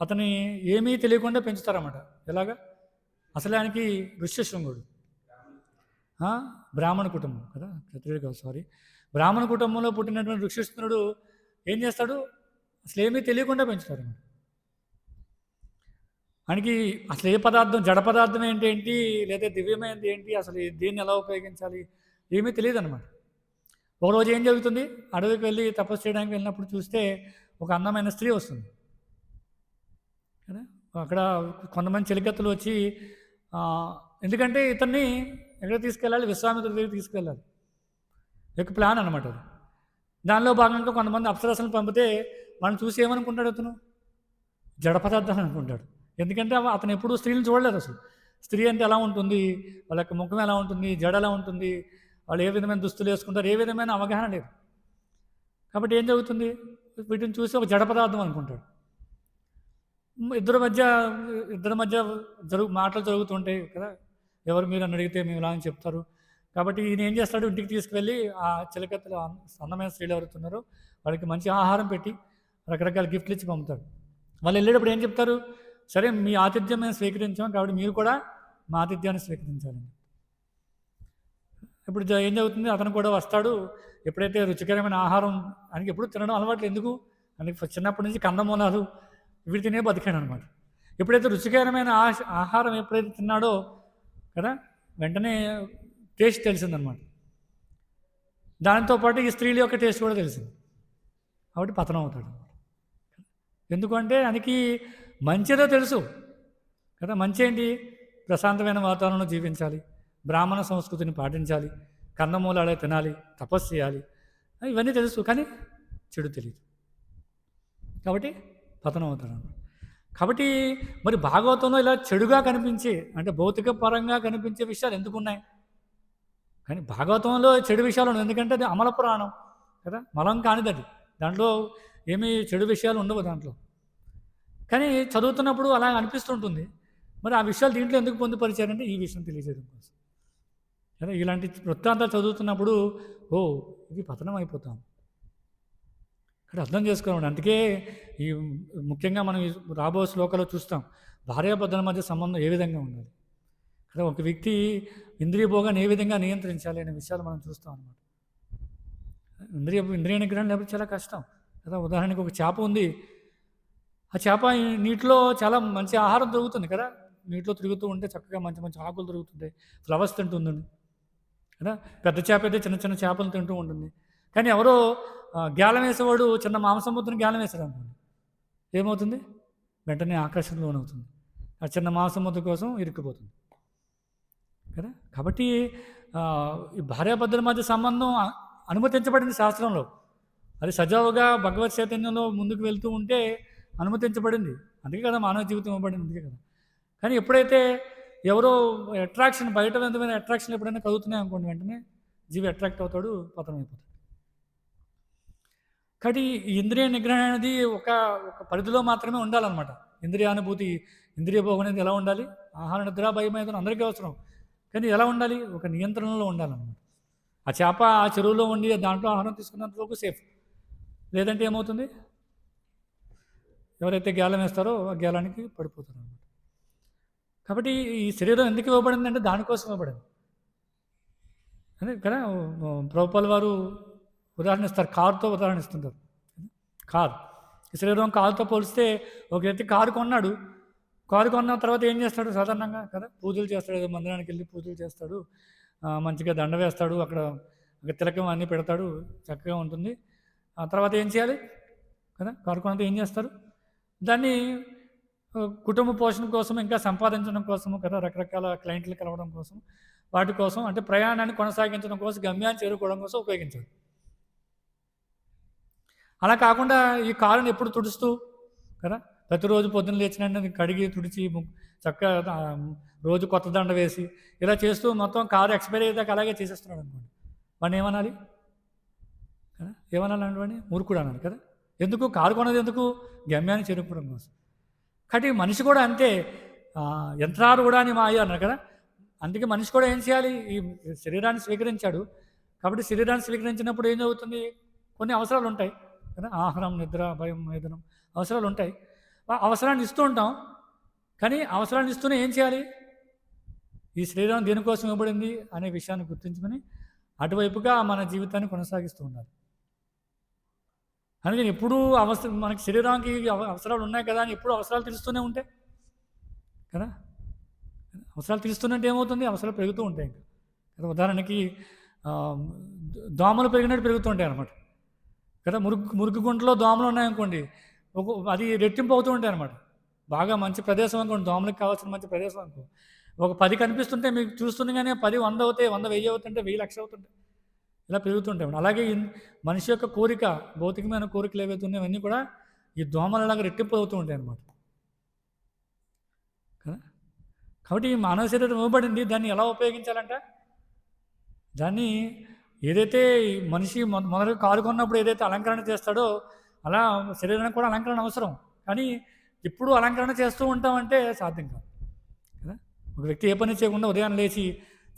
Speaker 1: అతని ఏమీ తెలియకుండా పెంచుతారన్నమాట. ఎలాగా? అసలు ఆయనకి ఋష్యశృంగుడు బ్రాహ్మణ కుటుంబం కదా, క్షత్రియుడు కాదు, సారీ, బ్రాహ్మణ కుటుంబంలో పుట్టినటువంటి ఋష్యశృంగుడు ఏం చేస్తాడు? అసలు ఏమీ తెలియకుండా పెంచుతారు. ఆయనకి అసలు ఏ పదార్థం, జడ పదార్థం ఏంటి, లేదా దివ్యమైనది ఏంటి, అసలు దీన్ని ఎలా ఉపయోగించాలి ఏమీ తెలియదు అనమాట. ఒకరోజు ఏం జరుగుతుంది? అడవికి వెళ్ళి తపస్సు చేయడానికి వెళ్ళినప్పుడు చూస్తే ఒక అందమైన స్త్రీ వస్తుంది కదా. అక్కడ కొంతమంది చెలికత్తులు వచ్చి ఎందుకంటే ఇతన్ని ఎక్కడ తీసుకెళ్ళాలి, విశ్వామిత్రుడి దగ్గరికి తీసుకెళ్ళాలి. యొక్క ప్లాన్ అనమాట అది. దానిలో భాగంగా కొంతమంది అప్సరసలను పంపితే మనం చూసి ఏమనుకుంటాడు అతను, జడ పదార్థాలు అనుకుంటాడు. ఎందుకంటే అతను ఎప్పుడూ స్త్రీలను చూడలేదు అసలు. స్త్రీ అంటే ఎలా ఉంటుంది, వాళ్ళ యొక్క ముఖం ఎలా ఉంటుంది, జడ ఎలా ఉంటుంది, వాళ్ళు ఏ విధమైన దుస్తులు వేసుకుంటారు, ఏ విధమైన అవగాహన లేదు. కాబట్టి ఏం జరుగుతుంది, వీటిని చూసి ఒక జడ పదార్థం అనుకుంటాడు. ఇద్దరి మధ్య మాటలు జరుగుతుంటాయి కదా, ఎవరు మీరు అని అడిగితే మేము ఇలా అని చెప్తారు. కాబట్టి ఈయన ఏం చేస్తాడు, ఇంటికి తీసుకువెళ్ళి ఆ చిలకత్తలు అందమైన స్త్రీలు ఎవరుతున్నారో వాళ్ళకి మంచి ఆహారం పెట్టి రకరకాల గిఫ్ట్లు ఇచ్చి పంపుతాడు. వాళ్ళు వెళ్ళేటప్పుడు ఏం చెప్తారు, సరే మీ ఆతిథ్యం మేము స్వీకరించాం కాబట్టి మీరు కూడా మా ఆతిథ్యాన్ని స్వీకరించాలండి. ఇప్పుడు ఏం జరుగుతుంది, అతను కూడా వస్తాడు. ఎప్పుడైతే రుచికరమైన ఆహారం ఆయనకి ఎప్పుడు తినడం అలవాట్లు, ఎందుకు అని చిన్నప్పటి నుంచి కందమూలాలు ఇవి తినే బతికాడు అనమాట. ఎప్పుడైతే రుచికరమైన ఆహారం ఎప్పుడైతే తిన్నాడో కదా, వెంటనే టేస్ట్ తెలిసిందనమాట. దానితోపాటు ఈ స్త్రీల యొక్క టేస్ట్ కూడా తెలిసింది. కాబట్టి పతనం అవుతాడు. ఎందుకంటే ఆయనకి మంచిదో తెలుసు కదా. మంచి ఏంటి, ప్రశాంతమైన వాతావరణంలో జీవించాలి, బ్రాహ్మణ సంస్కృతిని పాటించాలి, కందమూలాలే తినాలి, తపస్సు చేయాలి, ఇవన్నీ తెలుసు. కానీ చెడు తెలియదు, కాబట్టి పతనం అవుతాడు. కాబట్టి మరి భాగవతంలో ఇలా చెడుగా కనిపించే, అంటే భౌతిక పరంగా కనిపించే విషయాలు ఎందుకున్నాయి? కానీ భాగవతంలో చెడు విషయాలు ఉన్నాయి, ఎందుకంటే అది అమల పురాణం కదా, మలం కానిది అది. దాంట్లో ఏమీ చెడు విషయాలు ఉండవు దాంట్లో. కానీ చదువుతున్నప్పుడు అలా అనిపిస్తుంటుంది. మరి ఆ విషయాలు దీంట్లో ఎందుకు పొందుపరిచారంటే ఈ విషయం తెలియజేయడం కోసం కదా. ఇలాంటి వృత్తాంతాలు చదువుతున్నప్పుడు ఇది పతనం అయిపోతాం ఇక్కడ అర్థం చేసుకోవాలి. అందుకే ఈ ముఖ్యంగా మనం రాబో శ్లోకాల్లో చూస్తాం, భార్యాభర్తల మధ్య సంబంధం ఏ విధంగా ఉండాలి కదా, ఒక వ్యక్తి ఇంద్రియ భోగాన్ని ఏ విధంగా నియంత్రించాలి అనే విషయాలు మనం చూస్తాం అన్నమాట. ఇంద్రియ నిగ్రహం లేకపోతే చాలా కష్టం కదా. ఉదాహరణకి ఒక చేప ఉంది, ఆ చేప నీటిలో చాలా మంచి ఆహారం దొరుకుతుంది కదా, నీటిలో తిరుగుతూ ఉంటే చక్కగా మంచి మంచి ఆకులు దొరుకుతుంటాయి, ఫ్లవర్స్ తింటుందండి కదా. పెద్ద చేప అయితే చిన్న చిన్న చేపలు తింటూ ఉంటుంది. కానీ ఎవరో గ్యాలం వేసేవాడు చిన్న మాంసముద్రని గ్యాలం వేసాడు అనుకోండి, ఏమవుతుంది, వెంటనే ఆకర్షణ లోనవుతుంది, ఆ చిన్న మాంసముద్ర కోసం ఇరుక్కుపోతుంది కదా. కాబట్టి ఈ భార్యాభర్తల మధ్య సంబంధం అనుమతించబడింది శాస్త్రంలో. అది సజావుగా భగవత్ చైతన్యంలో ముందుకు వెళ్తూ ఉంటే అనుమతించబడింది. అందుకే కదా మానవ జీవితం ఇవ్వబడింది, అందుకే కదా. కానీ ఎప్పుడైతే ఎవరో అట్రాక్షన్, బయట విధమైన అట్రాక్షన్ ఎప్పుడైనా కలుగుతున్నాయి అనుకోండి, వెంటనే జీవి అట్రాక్ట్ అవుతాడు, పతనం అయిపోతాడు. కాబట్టి ఈ ఇంద్రియ నిగ్రహం అనేది ఒక పరిధిలో మాత్రమే ఉండాలన్నమాట. ఇంద్రియానుభూతి, ఇంద్రియ భోగం అనేది ఎలా ఉండాలి, ఆహార నిద్ర భయమైతే అందరికీ అవసరం, కానీ ఎలా ఉండాలి, ఒక నియంత్రణలో ఉండాలన్నమాట. ఆ చేప ఆ చెరువులో ఉండి దాంట్లో ఆహారం తీసుకున్నంత వరకు సేఫ్, లేదంటే ఏమవుతుంది, ఎవరైతే గేలం వేస్తారో ఆ గేలానికి పడిపోతారు అన్నమాట. కాబట్టి ఈ శరీరం ఎందుకు ఇవ్వబడింది అంటే దానికోసం ఇవ్వబడింది. అదే కదా ప్రభుపాల వారు ఉదాహరణ ఇస్తారు, కారుతో ఉదాహరణ ఇస్తుంటారు. కారు, ఈ శరీరం కారుతో పోలిస్తే ఒక వ్యక్తి కారు కొన్నాడు, కారు కొన్న తర్వాత ఏం చేస్తాడు సాధారణంగా కదా, పూజలు చేస్తాడు, ఏదో మందిరానికి వెళ్ళి పూజలు చేస్తాడు, మంచిగా దండ వేస్తాడు, అక్కడ తిలకం అన్నీ పెడతాడు, చక్కగా ఉంటుంది. ఆ తర్వాత ఏం చేయాలి కదా, కారు కొన్నది ఏం చేస్తారు, దాన్ని కుటుంబ పోషణ కోసం, ఇంకా సంపాదించడం కోసము కదా, రకరకాల క్లయింట్లు కలవడం కోసం, వాటి కోసం, అంటే ప్రయాణాన్ని కొనసాగించడం కోసం, గమ్యాన్ని చేరుకోవడం కోసం ఉపయోగించారు. అలా కాకుండా ఈ కారుని ఎప్పుడు తుడుస్తూ కదా, ప్రతిరోజు పొద్దున్న లేచినట్టు కడిగి తుడిచి చక్కగా రోజు కొత్త దండ వేసి ఇలా చేస్తూ మొత్తం కారు ఎక్స్పైర్ అయ్యేదాకా అలాగే చేసేస్తున్నాడు అనుకోండి, వాడిని ఏమనాలి కదా, ఏమనాలండి వాడిని మూర్ఖుడు అనాలి కదా. ఎందుకు, కారు కొన్నది ఎందుకు, గమ్యాన్ని చేరుకోవడం కోసం. కాబట్టి మనిషి కూడా అంతే, యంత్రాలు కూడా అని మాయ అన్నారు కదా. అందుకే మనిషి కూడా ఏం చేయాలి, ఈ శరీరాన్ని స్వీకరించాడు కాబట్టి శరీరాన్ని స్వీకరించినప్పుడు ఏం జరుగుతుంది, కొన్ని అవసరాలు ఉంటాయి కదా, ఆహారం, నిద్ర, భయం, వేదనం, అవసరాలు ఉంటాయి. అవసరాన్ని ఇస్తూ ఉంటాం, కానీ అవసరాన్ని ఇస్తూనే ఏం చేయాలి, ఈ శరీరం దేనికోసం ఇవ్వబడింది అనే విషయాన్ని గుర్తుంచుకొని అటువైపుగా మన జీవితాన్ని కొనసాగిస్తూ ఉండాలి. అందుకని ఎప్పుడూ మనకి శరీరానికి అవసరాలు ఉన్నాయి కదా అని ఎప్పుడు అవసరాలు తెలుస్తూనే ఉంటాయి కదా. అవసరాలు తెలుస్తున్నట్టు ఏమవుతుంది, అవసరాలు పెరుగుతూ ఉంటాయి ఇంకా కదా. ఉదాహరణకి దోమలు పెరిగినట్టు పెరుగుతూ ఉంటాయి అన్నమాట కదా. మురుగు గుంటలో దోమలు ఉన్నాయనుకోండి, అది రెట్టింపు అవుతూ ఉంటాయి అన్నమాట. బాగా మంచి ప్రదేశం అనుకోండి, దోమలకు కావాల్సిన మంచి ప్రదేశం అనుకో, ఒక 10 కనిపిస్తుంటే మీకు చూస్తుండగానే 10 100 అవుతాయి, 100 1000 అవుతుంటే 1000 లక్ష అవుతుంటాయి. ఇలా పెరుగుతుంటాయి. అలాగే మనిషి యొక్క కోరిక, భౌతికమైన కోరికలు ఏవైతే ఉన్నాయో అవన్నీ కూడా ఈ దోమలలాగా రెట్టింపు అవుతూ ఉంటాయి అన్నమాట. కదా! కాబట్టి ఈ మానవ శరీరం ఇవ్వబడింది. దాన్ని ఎలా ఉపయోగించాలంట? దాన్ని ఏదైతే ఈ మనిషి మొదలుగా కారు కొన్నప్పుడు ఏదైతే అలంకరణ చేస్తాడో అలా శరీరానికి కూడా అలంకరణ అవసరం. కానీ ఎప్పుడు అలంకరణ చేస్తూ ఉంటామంటే సాధ్యం కాదు కదా. ఒక వ్యక్తి ఏ పని చేయకుండా ఉదయాన్నే లేచి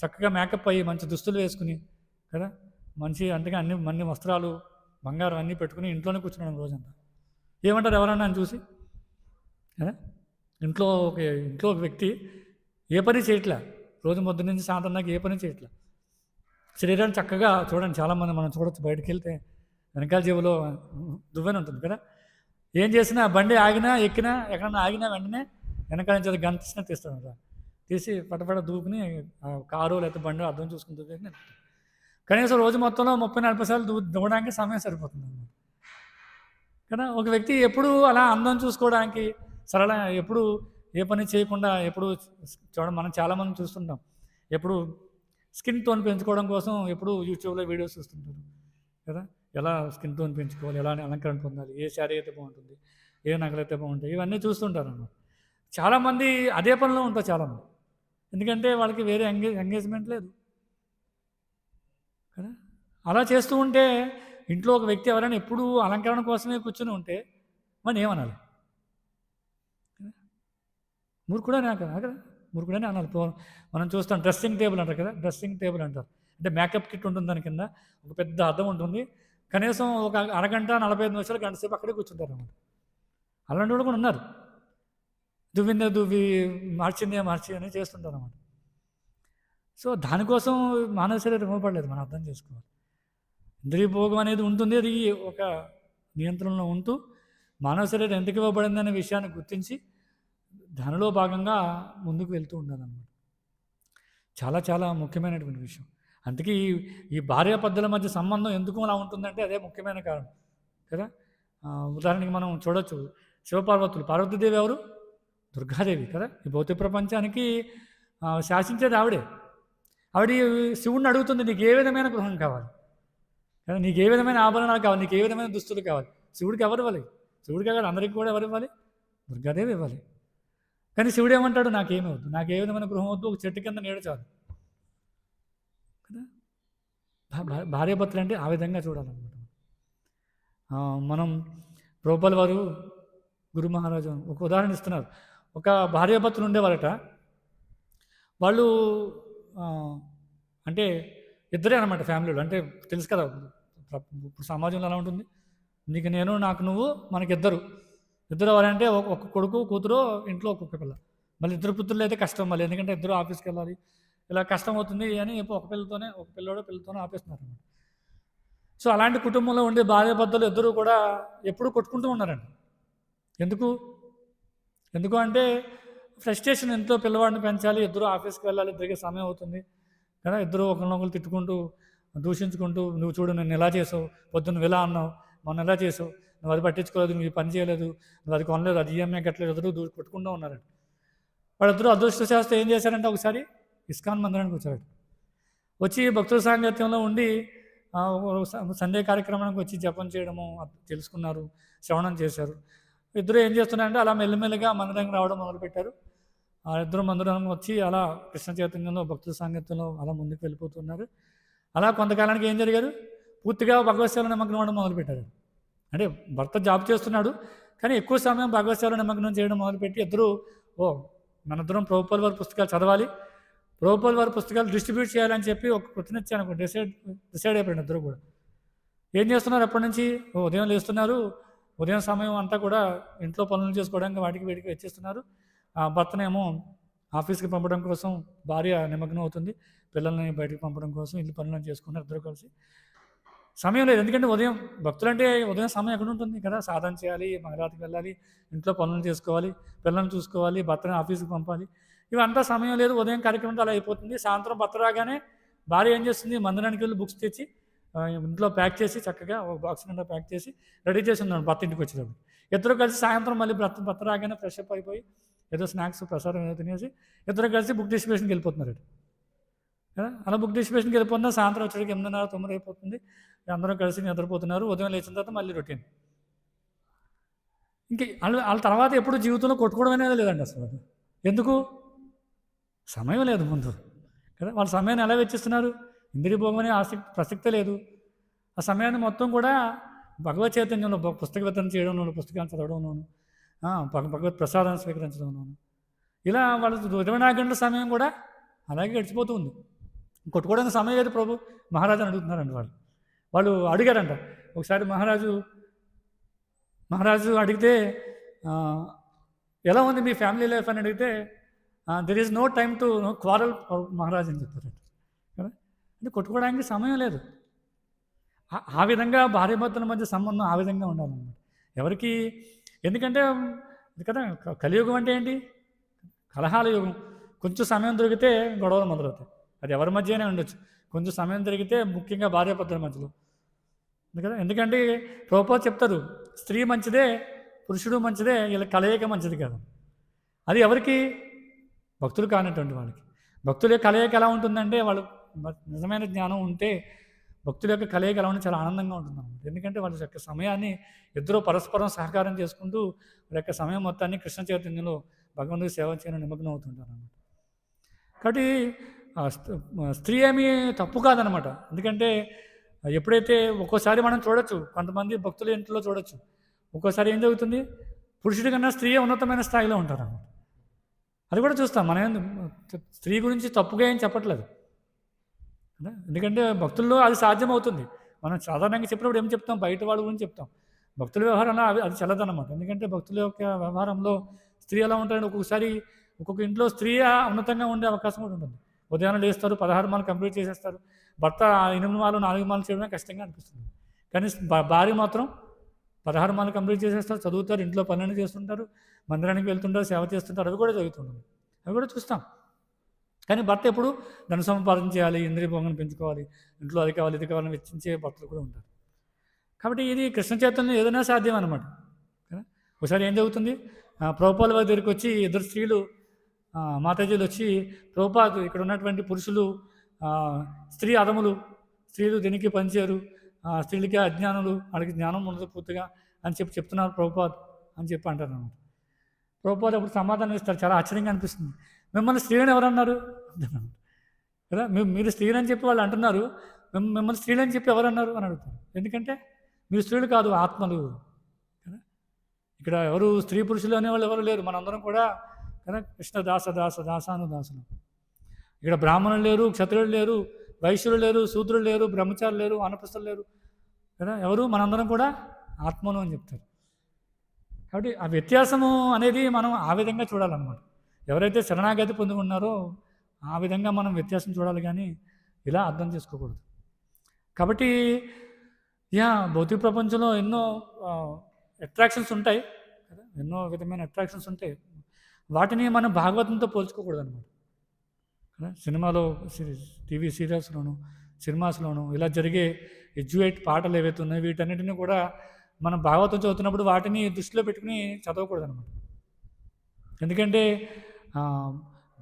Speaker 1: చక్కగా మేకప్ అయ్యి మంచి దుస్తులు వేసుకుని కదా, మంచి అంటే అన్ని వస్త్రాలు బంగారం అన్నీ పెట్టుకుని ఇంట్లోనే కూర్చున్నాడు రోజంతా. ఏమంటారు ఎవరన్నా అని చూసి కదా. ఇంట్లో ఒక వ్యక్తి ఏ పని చేయట్లే, రోజు పొద్దు నుంచి సాయంత్రం దాకా ఏ పని చేయట్లే, శరీరాన్ని చక్కగా చూడండి. చాలామంది మనం చూడొచ్చు, బయటకు వెళ్తే వెనకాల జేబులో దువ్వెన ఉంటుంది కదా. ఏం చేసినా బండి ఆగినా ఎక్కినా ఎక్కడన్నా ఆగినా వెంటనే వెనకాల నుంచి అది గంట తీస్తాడు. తీసి పటపట దూకుని కారు లేకపోతే బండి అర్థం చూసుకుని దూకేసి కనీసం రోజు మొత్తంలో 30-40 సార్లు దువ్వడానికి సమయం సరిపోతుంది అన్నమాట కదా. ఒక వ్యక్తి ఎప్పుడు అలా అందం చూసుకోవడానికి సరళ ఎప్పుడు ఏ పని చేయకుండా ఎప్పుడు మనం చాలామంది చూస్తుంటాం, ఎప్పుడు స్కిన్ టోన్ పెంచుకోవడం కోసం ఎప్పుడు యూట్యూబ్లో వీడియోస్ చూస్తుంటారు కదా. ఎలా స్కిన్ టోన్ పెంచుకోవాలి, ఎలా అలంకరణ పొందాలి, ఏ శారీ అయితే బాగుంటుంది, ఏ నగలైతే బాగుంటాయి, ఇవన్నీ చూస్తుంటారు అన్నమాట. చాలామంది అదే పనిలో ఉంటారు చాలామంది, ఎందుకంటే వాళ్ళకి వేరే ఎంగేజ్మెంట్ లేదు కదా. అలా చేస్తూ ఉంటే ఇంట్లో ఒక వ్యక్తి ఎవరైనా ఎప్పుడూ అలంకరణ కోసమే కూర్చొని ఉంటే మరి ఏమనాలి? మూర్ఖుడనే కదా, మూర్ఖుడనే అనాలి. మనం చూస్తాం డ్రెస్సింగ్ టేబుల్ అంటారు కదా, డ్రెస్సింగ్ టేబుల్ అంటారు. అంటే మేకప్ కిట్ ఉంటుంది, దాని కింద ఒక పెద్ద అద్దం ఉంటుంది. కనీసం ఒక అరగంట 45 నిమిషాలు గంట సేపు అక్కడే కూర్చుంటారు అన్నమాట. అలాంటి వాళ్ళు కూడా ఉన్నారు. దువ్వి మార్చి అని చేస్తుంటారు అన్నమాట. సో దానికోసం మానవ శరీరం ఇవ్వబడలేదు, మనం అర్థం చేసుకోవాలి. ఇంద్రియ భోగం అనేది ఉంటుంది, అది ఒక నియంత్రణలో ఉంటూ మానవ శరీరం ఎందుకు ఇవ్వబడింది అనే విషయాన్ని గుర్తించి దానిలో భాగంగా ముందుకు వెళ్తూ ఉండాలన్నమాట. చాలా చాలా ముఖ్యమైనటువంటి విషయం. అందుకే ఈ భార్యాభర్తల మధ్య సంబంధం ఎందుకు అలా ఉంటుందంటే అదే ముఖ్యమైన కారణం కదా. ఉదాహరణకి మనం చూడొచ్చు, శివపార్వతులు. పార్వతీదేవి ఎవరు? దుర్గాదేవి కదా. ఈ భౌతిక ప్రపంచానికి శాసించేది ఆవిడే. ఆవిడ శివుడిని అడుగుతుంది, నీకు ఏ విధమైన గృహం కావాలి కదా, నీకు ఏ విధమైన ఆభరణాలు కావాలి, నీకు ఏ విధమైన దుస్తులు కావాలి. శివుడికి ఎవరు ఇవ్వాలి? శివుడికి కాదు, అందరికీ కూడా ఎవరు ఇవ్వాలి? దుర్గాదేవి ఇవ్వాలి. కానీ శివుడు ఏమంటాడు? నాకేమీ వద్దు, నాకు ఏ విధమైన గృహం వద్దు, ఒక చెట్టు కింద నీడ చాలు కదా. భార్యాభర్తలు అంటే ఆ విధంగా చూడాలన్నమాట. మనం ప్రభుపాల్ వారు గురు మహారాజు ఒక ఉదాహరణ ఇస్తున్నారు. ఒక భార్యాభర్తలు ఉండేవారట. వాళ్ళు అంటే ఇద్దరే అనమాట ఫ్యామిలీలో. అంటే తెలుసు కదా ఇప్పుడు సమాజంలో ఎలా ఉంటుంది, నీకు నేను, నాకు నువ్వు, మనకిద్దరు. ఇద్దరు ఎవరంటే ఒక కొడుకు కూతురు, ఇంట్లో ఒక్కొక్క పిల్ల. మళ్ళీ ఇద్దరు పుత్రులు అయితే కష్టం మళ్ళీ, ఎందుకంటే ఇద్దరు ఆఫీస్కి వెళ్ళాలి, ఇలా కష్టం అవుతుంది అని ఒక పిల్లతోనే ఆపేస్తున్నారు అన్నమాట. సో అలాంటి కుటుంబంలో ఉండే భార్యాభర్తలు ఇద్దరు కూడా ఎప్పుడూ కొట్టుకుంటూ ఉన్నారండి. ఎందుకు అంటే ఫ్రస్ట్రేషన్. ఎంతో పిల్లవాడిని పెంచాలి, ఇద్దరు ఆఫీస్కి వెళ్ళాలి, ఇద్దరికి సమయం అవుతుంది కదా. ఇద్దరు ఒకరినొకరు తిట్టుకుంటూ దూషించుకుంటూ, నువ్వు చూడు నన్ను ఎలా చేసావు, పొద్దున్న నువ్వు ఇలా అన్నావు, మొన్న ఎలా చేసావు, నువ్వు అది పట్టించుకోలేదు, నువ్వు పని చేయలేదు, నువ్వు అది కొనలేదు, అది ఈఎంఐ కట్టలేదు, ఇద్దరు కొట్టుకుంటూ ఉన్నారండి. వాళ్ళిద్దరూ అదృష్టశాస్త్రం ఏం చేశారంటే ఒకసారి ఇస్కాన్ మందిరానికి వచ్చారు. వచ్చి భక్తుల సాంగత్యంలో ఉండి సండే కార్యక్రమానికి వచ్చి జపం చేయడము తెలుసుకున్నారు, శ్రవణం చేశారు. ఇద్దరు ఏం చేస్తున్నారంటే అలా మెల్లిమెల్లిగా మందిరానికి రావడం మొదలుపెట్టారు. ఆ ఇద్దరు మందిరం వచ్చి అలా కృష్ణ చైతన్యంలో భక్తుల సాంగత్యంలో అలా ముందుకు వెళ్ళిపోతున్నారు. అలా కొంతకాలానికి ఏం జరిగారు, పూర్తిగా భగవత్ సేవలో నిమగ్నం అవ్వడం మొదలుపెట్టారు. అంటే భర్త జాబ్ చేస్తున్నాడు, కానీ ఎక్కువ సమయం భగవత్ సేవలో నిమగ్నం చేయడం మొదలుపెట్టి ఇద్దరు మనిద్దరం ప్రభుపాల్ వారి పుస్తకాలు చదవాలి, ప్రభుపాల్ వారి పుస్తకాలు డిస్ట్రిబ్యూట్ చేయాలని చెప్పి ఒక కృతనిచ్చాను డిసైడ్ అయిపోయాడు. ఇద్దరు కూడా ఏం చేస్తున్నారు, అప్పటి నుంచి ఉదయం లేస్తున్నారు, ఉదయం సమయం అంతా కూడా ఇంట్లో పనులు చేసుకోవడానికి వాటికి వీటికి వచ్చేస్తున్నారు. భర్తనేమో ఆఫీస్కి పంపడం కోసం భార్య నిమగ్నం అవుతుంది, పిల్లల్ని బయటికి పంపడం కోసం ఇల్లు పనులను చేసుకున్నారు ఇద్దరు కలిసి. సమయం లేదు, ఎందుకంటే ఉదయం భక్తులంటే ఉదయం సమయం ఎక్కడ ఉంటుంది కదా, సాధన చేయాలి, మంగళారతికి వెళ్ళాలి, ఇంట్లో పనులు చేసుకోవాలి, పిల్లల్ని చూసుకోవాలి, భర్తని ఆఫీస్కి పంపాలి, ఇవంతా సమయం లేదు. ఉదయం కార్యక్రమంతో అలా అయిపోతుంది. సాయంత్రం భర్త రాగానే భార్య ఏం చేస్తుంది, మందిరానికి వెళ్ళి బుక్స్ తెచ్చి ఇంట్లో ప్యాక్ చేసి చక్కగా ఒక బాక్స్ నిండా ప్యాక్ చేసి రెడీ చేసి ఉన్నాడు భర్త ఇంటికి వచ్చేటప్పుడు. ఇద్దరు కలిసి సాయంత్రం మళ్ళీ భర్త రాగానే ఫ్రెష్ అప్ అయిపోయి ఏదో స్నాక్స్ ప్రసాదం ఏదో తినేసి ఇద్దరు కలిసి బుక్ డిస్ట్రిబ్యూషన్కి వెళ్ళిపోతున్నారు కదా. అలా బుక్ డిస్ట్రిబ్యూషన్కి వెళ్ళిపోతున్నా సాయంత్రం వచ్చేటికి 8:30 9 అయిపోతుంది. అందరూ కలిసి నిద్రపోతున్నారు. ఉదయం లేచిన తర్వాత మళ్ళీ రొటీన్. ఇంక వాళ్ళ తర్వాత ఎప్పుడు జీవితంలో కొట్టుకోవడం అనేది లేదండి అసలు. ఎందుకు? సమయం లేదు ముందు కదా. వాళ్ళ సమయాన్ని ఎలా వెచ్చిస్తున్నారు? ఇంద్రియ భోగం అనే ప్రసక్తే లేదు. ఆ సమయాన్ని మొత్తం కూడా భగవత్ చైతన్యంలో పుస్తక వితరణ చేయడంలోను, పుస్తకాలు చదవడంలోను, భగవత్ ప్రసాదాన్ని స్వీకరించడంలోను, ఇలా వాళ్ళ 24 గంటల సమయం కూడా అలాగే గడిచిపోతూ ఉంది. కొట్టుకోవడానికి సమయం లేదు ప్రభు మహారాజు అని అడుగుతున్నారండి వాళ్ళు అడిగారంట. ఒకసారి మహారాజు అడిగితే ఎలా ఉంది మీ ఫ్యామిలీ లైఫ్ అని అడిగితే there is no time to quarrel Maharaju అని చెప్పారు కదా. అంటే కొట్టుకోవడానికి సమయం లేదు. ఆ విధంగా భార్యాభర్తల మధ్య సంబంధం ఆ విధంగా ఉండాలన్నమాట. ఎవరికి ఎందుకంటే కదా కలియుగం అంటే ఏంటి? కలహాల యుగం. కొంచెం సమయం దొరికితే గొడవలు మొదలవుతాయి. అది ఎవరి మధ్యనే ఉండొచ్చు. కొంచెం సమయం దొరికితే ముఖ్యంగా భార్యాభర్తల మధ్యలో కదా. ఎందుకంటే ప్రభుపాద చెప్తారు, స్త్రీ మంచిదే, పురుషుడు మంచిదే, వీళ్ళ కలయిక మంచిది కాదు. అది ఎవరికి? భక్తులు కానటువంటి వాళ్ళకి. భక్తుల యొక్క కలయిక ఎలా ఉంటుందంటే, వాళ్ళు నిజమైన జ్ఞానం ఉంటే భక్తుల యొక్క కలయిక ఎలా ఉంటే చాలా ఆనందంగా ఉంటుంది. ఎందుకంటే వాళ్ళ యొక్క సమయాన్ని ఇద్దరు పరస్పరం సహకారం చేసుకుంటూ వాళ్ళ యొక్క సమయం మొత్తాన్ని కృష్ణ చైతన్యంలో భగవంతుడికి సేవ చేయడం నిమగ్నం అవుతుంటారు అన్నమాట. కాబట్టి స్త్రీ ఏమీ తప్పు కాదనమాట. ఎందుకంటే ఎప్పుడైతే ఒక్కోసారి మనం చూడొచ్చు, కొంతమంది భక్తుల ఇంట్లో చూడొచ్చు, ఒక్కోసారి ఏం జరుగుతుంది, పురుషుడి కన్నా స్త్రీ ఉన్నతమైన స్థాయిలో ఉంటారు అన్నమాట. అది కూడా చూస్తాం. మనం స్త్రీ గురించి తప్పుగా ఏం చెప్పట్లేదు. ఎందుకంటే భక్తుల్లో అది సాధ్యమవుతుంది. మనం సాధారణంగా చెప్పినప్పుడు ఏం చెప్తాం? బయట వాళ్ళ గురించి చెప్తాం. భక్తుల వ్యవహారంలో అది చల్లదన్నమాట. ఎందుకంటే భక్తుల యొక్క వ్యవహారంలో స్త్రీ ఎలా ఉంటారంటే ఒక్కొక్కసారి ఒక్కొక్క ఇంట్లో స్త్రీ ఉన్నతంగా ఉండే అవకాశం కూడా ఉంటుంది. ఉదయాన్నే లేస్తారు, 16 మాలు కంప్లీట్ చేసేస్తారు. భర్త 8 మాలు 4 మాలు చేయడమే కష్టంగా అనిపిస్తుంది. కానీ భార్య మాత్రం 16 మాలు కంప్లీట్ చేసేస్తారు, చదువుతారు, ఇంట్లో పనులన్నీ చేస్తుంటారు, మందిరానికి వెళ్తుంటారు, సేవ చేస్తుంటారు. అవి కూడా జరుగుతుంటుంది. అవి కూడా చూస్తాం. కానీ భర్త ఎప్పుడు ధన సంపాదన చేయాలి, ఇంద్రియ భోగాన్ని పెంచుకోవాలి, ఇంట్లో అది కావాలి ఇది కావాలని వెచ్చించే భర్తలు కూడా ఉంటారు. కాబట్టి ఇది కృష్ణ చైతన్యం ఏదైనా సాధ్యం అనమాట. ఒకసారి ఏం జరుగుతుంది, ప్రభుపాద వారి దగ్గరికి వచ్చి ఇద్దరు స్త్రీలు మాతాజీలు వచ్చి, ప్రభుపాద ఇక్కడ ఉన్నటువంటి పురుషులు స్త్రీ అదములు, స్త్రీలు దీనికి పనిచేయరు, స్త్రీలకి అజ్ఞానులు, వాళ్ళకి జ్ఞానం ఉండదు పూర్తిగా అని చెప్తున్నారు ప్రభుపాద అని చెప్పి అంటారు అన్నమాట. ప్రభుపాద అప్పుడు సమాధానం ఇస్తారు. చాలా ఆశ్చర్యంగా అనిపిస్తుంది. మిమ్మల్ని స్త్రీని ఎవరన్నారు కదా, మీరు స్త్రీని అని చెప్పి వాళ్ళు అంటున్నారు, మిమ్మల్ని స్త్రీని అని చెప్పి ఎవరన్నారు అని అడుగుతారు. ఎందుకంటే మీరు స్త్రీలు కాదు, ఆత్మలు కదా. ఇక్కడ ఎవరు స్త్రీ పురుషులు అనేవాళ్ళు ఎవరు లేరు. మనందరం కూడా కదా కృష్ణ దాసాను దాసులు. ఇక్కడ బ్రాహ్మణులు లేరు, క్షత్రులు లేరు, వైశ్యులు లేరు, శూద్రులు లేరు, బ్రహ్మచారులు లేరు, అనపస్తులు లేరు కదా. ఎవరు? మనందరం కూడా ఆత్మలు అని చెప్తారు. కాబట్టి ఆ వ్యత్యాసము అనేది మనం ఆ విధంగా చూడాలన్నమాట. ఎవరైతే శరణాగతి పొంది ఉన్నారో ఆ విధంగా మనం వ్యత్యాసం చూడాలి, కానీ ఇలా అర్థం చేసుకోకూడదు. కాబట్టి భౌతిక ప్రపంచంలో ఎన్నో అట్రాక్షన్స్ ఉంటాయి కదా, ఎన్నో విధమైన అట్రాక్షన్స్ ఉంటాయి. వాటిని మనం భాగవతంతో పోల్చుకోకూడదు అనమాట. సినిమాలో, టీవీ సీరియల్స్లోను, సినిమాస్లోను ఇలా జరిగే ఎడ్యుకేట్ పాటలు ఏవైతే ఉన్నాయో వీటన్నిటిని కూడా మనం భాగవతం చదువుతున్నప్పుడు వాటిని దృష్టిలో పెట్టుకుని చదవకూడదు అనమాట. ఎందుకంటే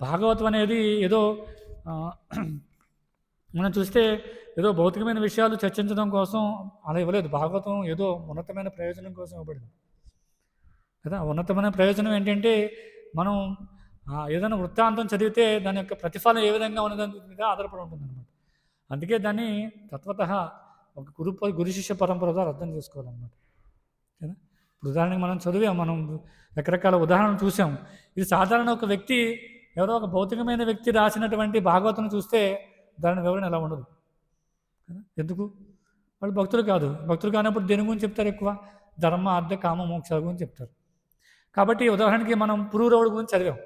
Speaker 1: భాగవతం అనేది ఏదో మనం చూస్తే ఏదో భౌతికమైన విషయాలు చర్చించడం కోసం అలా ఇవ్వలేదు. భాగవతం ఏదో ఉన్నతమైన ప్రయోజనం కోసం ఇవ్వబడింది కదా. ఉన్నతమైన ప్రయోజనం ఏంటంటే మనం ఏదైనా వృత్తాంతం చదివితే దాని యొక్క ప్రతిఫలం ఏ విధంగా ఉన్నదాని మీద ఆధారపడి ఉంటుందన్నమాట. అందుకే దాన్ని తత్వతః ఒక గురు శిష్య పరంపర ద్వారా అర్థం చేసుకోవాలన్నమాట కదా. ఇప్పుడు ఉదాహరణకి మనం చదివాం, మనం రకరకాల ఉదాహరణలు చూసాం. ఇది సాధారణ ఒక వ్యక్తి, ఎవరో ఒక భౌతికమైన వ్యక్తి రాసినటువంటి భాగవతం చూస్తే దాని వివరణ ఎలా ఉండదు కదా. ఎందుకు? వాళ్ళు భక్తులు కాదు. భక్తులు కానప్పుడు దేని గురించి చెప్తారు? ఎక్కువ ధర్మ, అర్థ, కామ, మోక్షాల గురించి చెప్తారు. కాబట్టి ఉదాహరణకి మనం పురూరవుడి గురించి చదివాం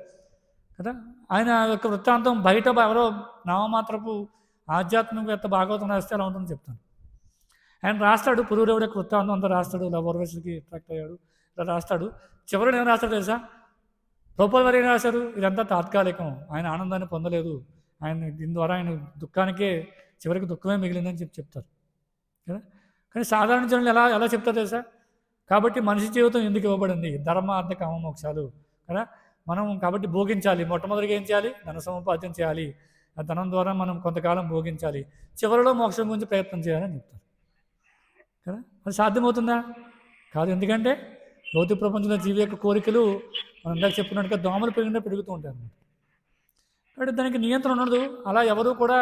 Speaker 1: కదా. ఆయన యొక్క వృత్తాంతం బయట ఎవరో నామమాత్రపు ఆధ్యాత్మికవేత్త భాగవతం రాస్తే ఎలా ఉంటుందని చెప్తాను. ఆయన రాస్తాడు, పురూరవుడి యొక్క వృత్తాంతం అంతా రాస్తాడు, ఇలా ఓర్వశికి అట్రాక్ట్ అయ్యాడు, ఇలా రాస్తాడు. చివరిని ఏం రాస్తాడు తెలుసా? ప్రభుపాద వారు ఏం రాశారు? ఇదంతా తాత్కాలికం, ఆయన ఆనందాన్ని పొందలేదు, ఆయన దీని ద్వారా ఆయన దుఃఖానికే చివరికి దుఃఖమే మిగిలిందని చెప్తారు కదా. కానీ సాధారణ జనులు ఎలా చెప్తారు తెలుసా? కాబట్టి మనిషి జీవితం ఎందుకు ఇవ్వబడింది? ధర్మ, అర్థ, కామ, మోక్షాలు కదా. మనం కాబట్టి భోగించాలి. మొట్టమొదటిగా ఏం చేయాలి? ధన సముపార్జన చేయాలి. ఆ ధనం ద్వారా మనం కొంతకాలం భోగించాలి. చివరిలో మోక్షం గురించి ప్రయత్నం చేయాలని చెప్తారు కదా. అది సాధ్యమవుతుందా? కాదు. ఎందుకంటే భౌతిక ప్రపంచంలో జీవి యొక్క కోరికలు మనం ఇందాక చెప్పినట్టుగా దోమలు పెరుగుతూ ఉంటాయి అన్నమాట. కాబట్టి దానికి నియంత్రణ ఉండదు. అలా ఎవరు కూడా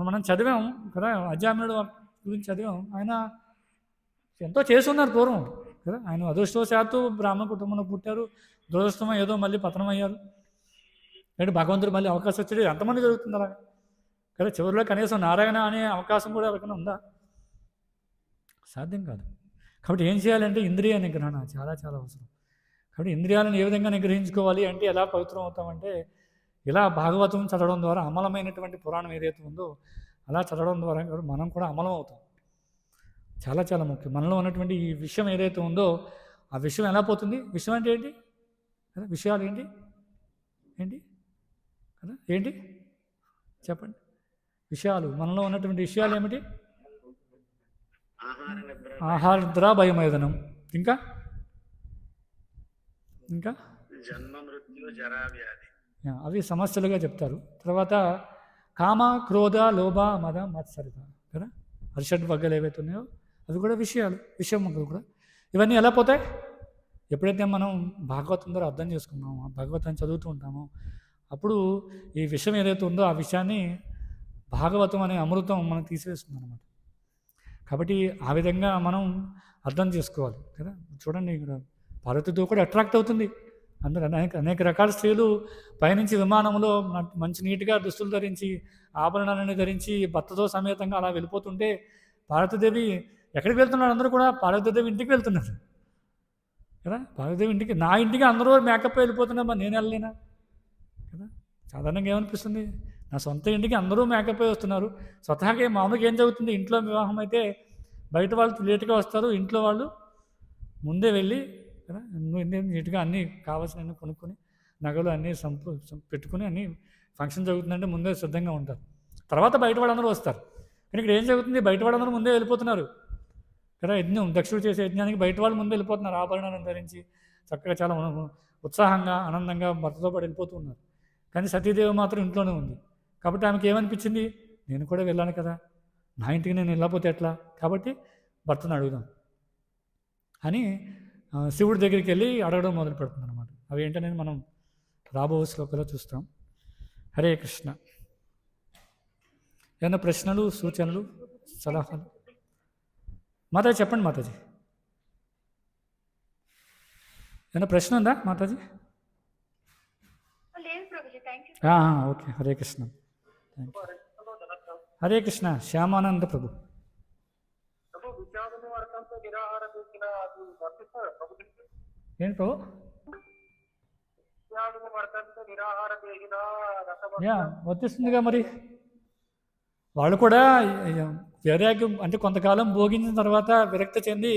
Speaker 1: మనం చదివాం కదా, అజామినుడు గురించి చదివాం. ఆయన ఎంతో చేస్తున్నారు పూర్వం కదా. ఆయన అదృష్టవశాత్తు బ్రాహ్మణ కుటుంబంలో పుట్టారు. దురదృష్టమో ఏదో మళ్ళీ పతనం అయ్యారు. అంటే భగవంతుడు మళ్ళీ అవకాశం వచ్చేది ఎంతమంది జరుగుతుంది అలా కదా. చివరిలో కనీసం నారాయణ అనే అవకాశం కూడా ఎవరికైనా ఉందా? సాధ్యం కాదు. కాబట్టి ఏం చేయాలంటే ఇంద్రియ నిగ్రహణ చాలా చాలా అవసరం. కాబట్టి ఇంద్రియాలను ఏ విధంగా నిగ్రహించుకోవాలి అంటే ఎలా పవిత్రం అవుతామంటే ఇలా భాగవతం చదవడం ద్వారా, అమలమైనటువంటి పురాణం ఏదైతే ఉందో అలా చదవడం ద్వారా మనం కూడా అమలం అవుతాం. చాలా చాలా ముఖ్యం. మనలో ఉన్నటువంటి ఈ విషయం ఏదైతే ఉందో ఆ విషయం ఎలా పోతుంది? విషయం అంటే ఏంటి కదా, విషయాలు ఏంటి ఏంటి కదా, ఏంటి చెప్పండి. విషయాలు, మనలో ఉన్నటువంటి విషయాలు ఏమిటి? ఆహార నిద్ర భయమైదనం. ఇంకా ఇంకా జన్మ మృత్యు జరా వ్యాధి, అవి సమస్యలుగా చెప్తారు. తర్వాత కామ క్రోధ లోభ మద మత్సరిత కదా, అరిషడ్ వర్గాలు ఏవైతే ఉన్నాయో అవి కూడా విషయాలు, విషయం కూడా. ఇవన్నీ ఎలా పోతాయి? ఎప్పుడైతే మనం భాగవతం ద్వారా అర్థం చేసుకున్నామో, భగవతాన్ని చదువుతూ ఉంటామో అప్పుడు ఈ విషయం ఏదైతే ఉందో ఆ విషయాన్ని భాగవతం అనే అమృతం మనం తీసివేస్తుంది అన్నమాట. కాబట్టి ఆ విధంగా మనం అర్థం చేసుకోవాలి కదా. చూడండి ఇక్కడ పార్వతితో కూడా అట్రాక్ట్ అవుతుంది. అందరూ అనేక రకాల స్త్రీలు పైనుంచి విమానంలో మంచి నీట్గా దుస్తులు ధరించి ఆభరణాలను ధరించి భర్తతో సమేతంగా అలా వెళ్ళిపోతుంటే పార్వతీదేవి ఎక్కడికి వెళ్తున్నారు? అందరూ కూడా పార్వతీదేవి ఇంటికి వెళ్తున్నారు కదా. పార్వతీదేవి ఇంటికి, నా ఇంటికి అందరూ మేకప్ వెళ్ళిపోతున్నా, నేను వెళ్ళలేనా కదా. సాధారణంగా ఏమనిపిస్తుంది? నా సొంత ఇంటికి అందరూ మేకప్ వస్తున్నారు. స్వతహాగా మామూలుగా ఏం జరుగుతుంది? ఇంట్లో వివాహం అయితే బయట వాళ్ళు లేట్గా వస్తారు, ఇంట్లో వాళ్ళు ముందే వెళ్ళి కదా నీట్గా అన్నీ కావాల్సినవన్నీ కొనుక్కొని నగలు అన్నీ పెట్టుకుని అన్నీ ఫంక్షన్ జరుగుతుందంటే ముందే సిద్ధంగా ఉంటారు. తర్వాత బయట వాళ్ళందరూ వస్తారు. కానీ ఇక్కడ ఏం జరుగుతుంది? బయట వాళ్ళందరూ ముందే వెళ్ళిపోతున్నారు కదా. యజ్ఞం, దక్షుడు చేసే యజ్ఞానికి బయట వాళ్ళు ముందే వెళ్ళిపోతున్నారు. ఆభరణాలను ధరించి చక్కగా చాలా ఉత్సాహంగా ఆనందంగా భర్తతో పాటు వెళ్ళిపోతూ ఉన్నారు. కానీ సతీదేవి మాత్రం ఇంట్లోనే ఉంది. కాబట్టి ఆమెకి ఏమనిపించింది? నేను కూడా వెళ్ళాను కదా, నా ఇంటికి నేను వెళ్ళకపోతే ఎట్లా, కాబట్టి భర్తను అడుగుదాం అని శివుడి దగ్గరికి వెళ్ళి అడగడం మొదలు పెడుతుంది అనమాట. అవి ఏంటనేది మనం రాబో శ్లోకంలో చూస్తాం. హరే కృష్ణ. ఏమైనా ప్రశ్నలు, సూచనలు, సలహాలు? మాతాజీ చెప్పండి. మాతాజీ ఏమైనా ప్రశ్న ఉందా మాతాజీ? ఓకే. హరే కృష్ణ. హరే కృష్ణ. శ్యామానంద ప్రభు. ఏంటి ప్రభు? వర్తిస్తుందిగా మరి. వాళ్ళు కూడా వైరాగ్యం అంటే కొంతకాలం భోగించిన తర్వాత విరక్తి చెంది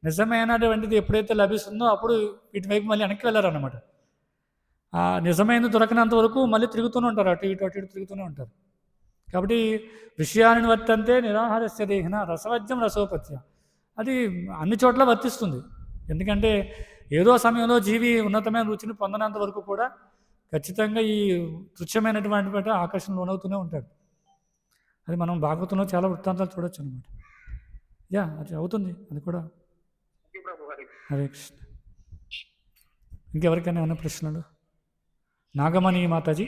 Speaker 1: నిజమైనటువంటిది ఎప్పుడైతే లభిస్తుందో అప్పుడు ఇటువైపు మళ్ళీ వెనక్కి వెళ్ళారన్నమాట. ఆ నిజమైన దొరకనంత వరకు మళ్ళీ తిరుగుతూనే ఉంటారు, అటు ఇటు తిరుగుతూనే ఉంటారు. కాబట్టి విషయాన్ని వర్తంతే నిరాహారస్య దేహిన రసవజ్యం రసోపత్య, అది అన్ని చోట్ల వర్తిస్తుంది. ఎందుకంటే ఏదో సమయంలో జీవి ఉన్నతమైన రుచిని పొందనంత వరకు కూడా ఖచ్చితంగా ఈ తుచ్చమైనటువంటి ఆకర్షణ లోనవుతూనే ఉంటాడు. అది మనం భాగవతంలో చాలా వృత్తాంతాలు చూడొచ్చు అనమాట. అది అవుతుంది, అది కూడా. హరే కృష్ణ. ఇంకెవరికైనా ఏమైనా ప్రశ్నలు? నాగమణి మాతాజీ.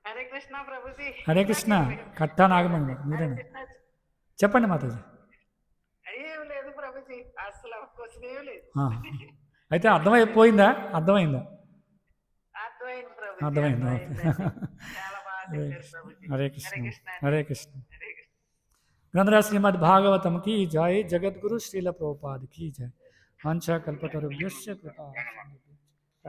Speaker 2: హరే కృష్ణ ప్రభుజీ.
Speaker 1: హరే కృష్ణ. కట్టా నాగమణి మీరేనా? చెప్పండి మాతాజీ. అయితే అర్థమైపోయిందా? అర్థమైందా? అర్థమైందా? హరే కృష్ణ. హరే కృష్ణ. గ్రంథరాజ్ శ్రీమద్ భాగవతం की जय, जगद्गुरु श्रील प्रभुपाद की जय. वांछा कल्पतरुभ्यश्च कृपा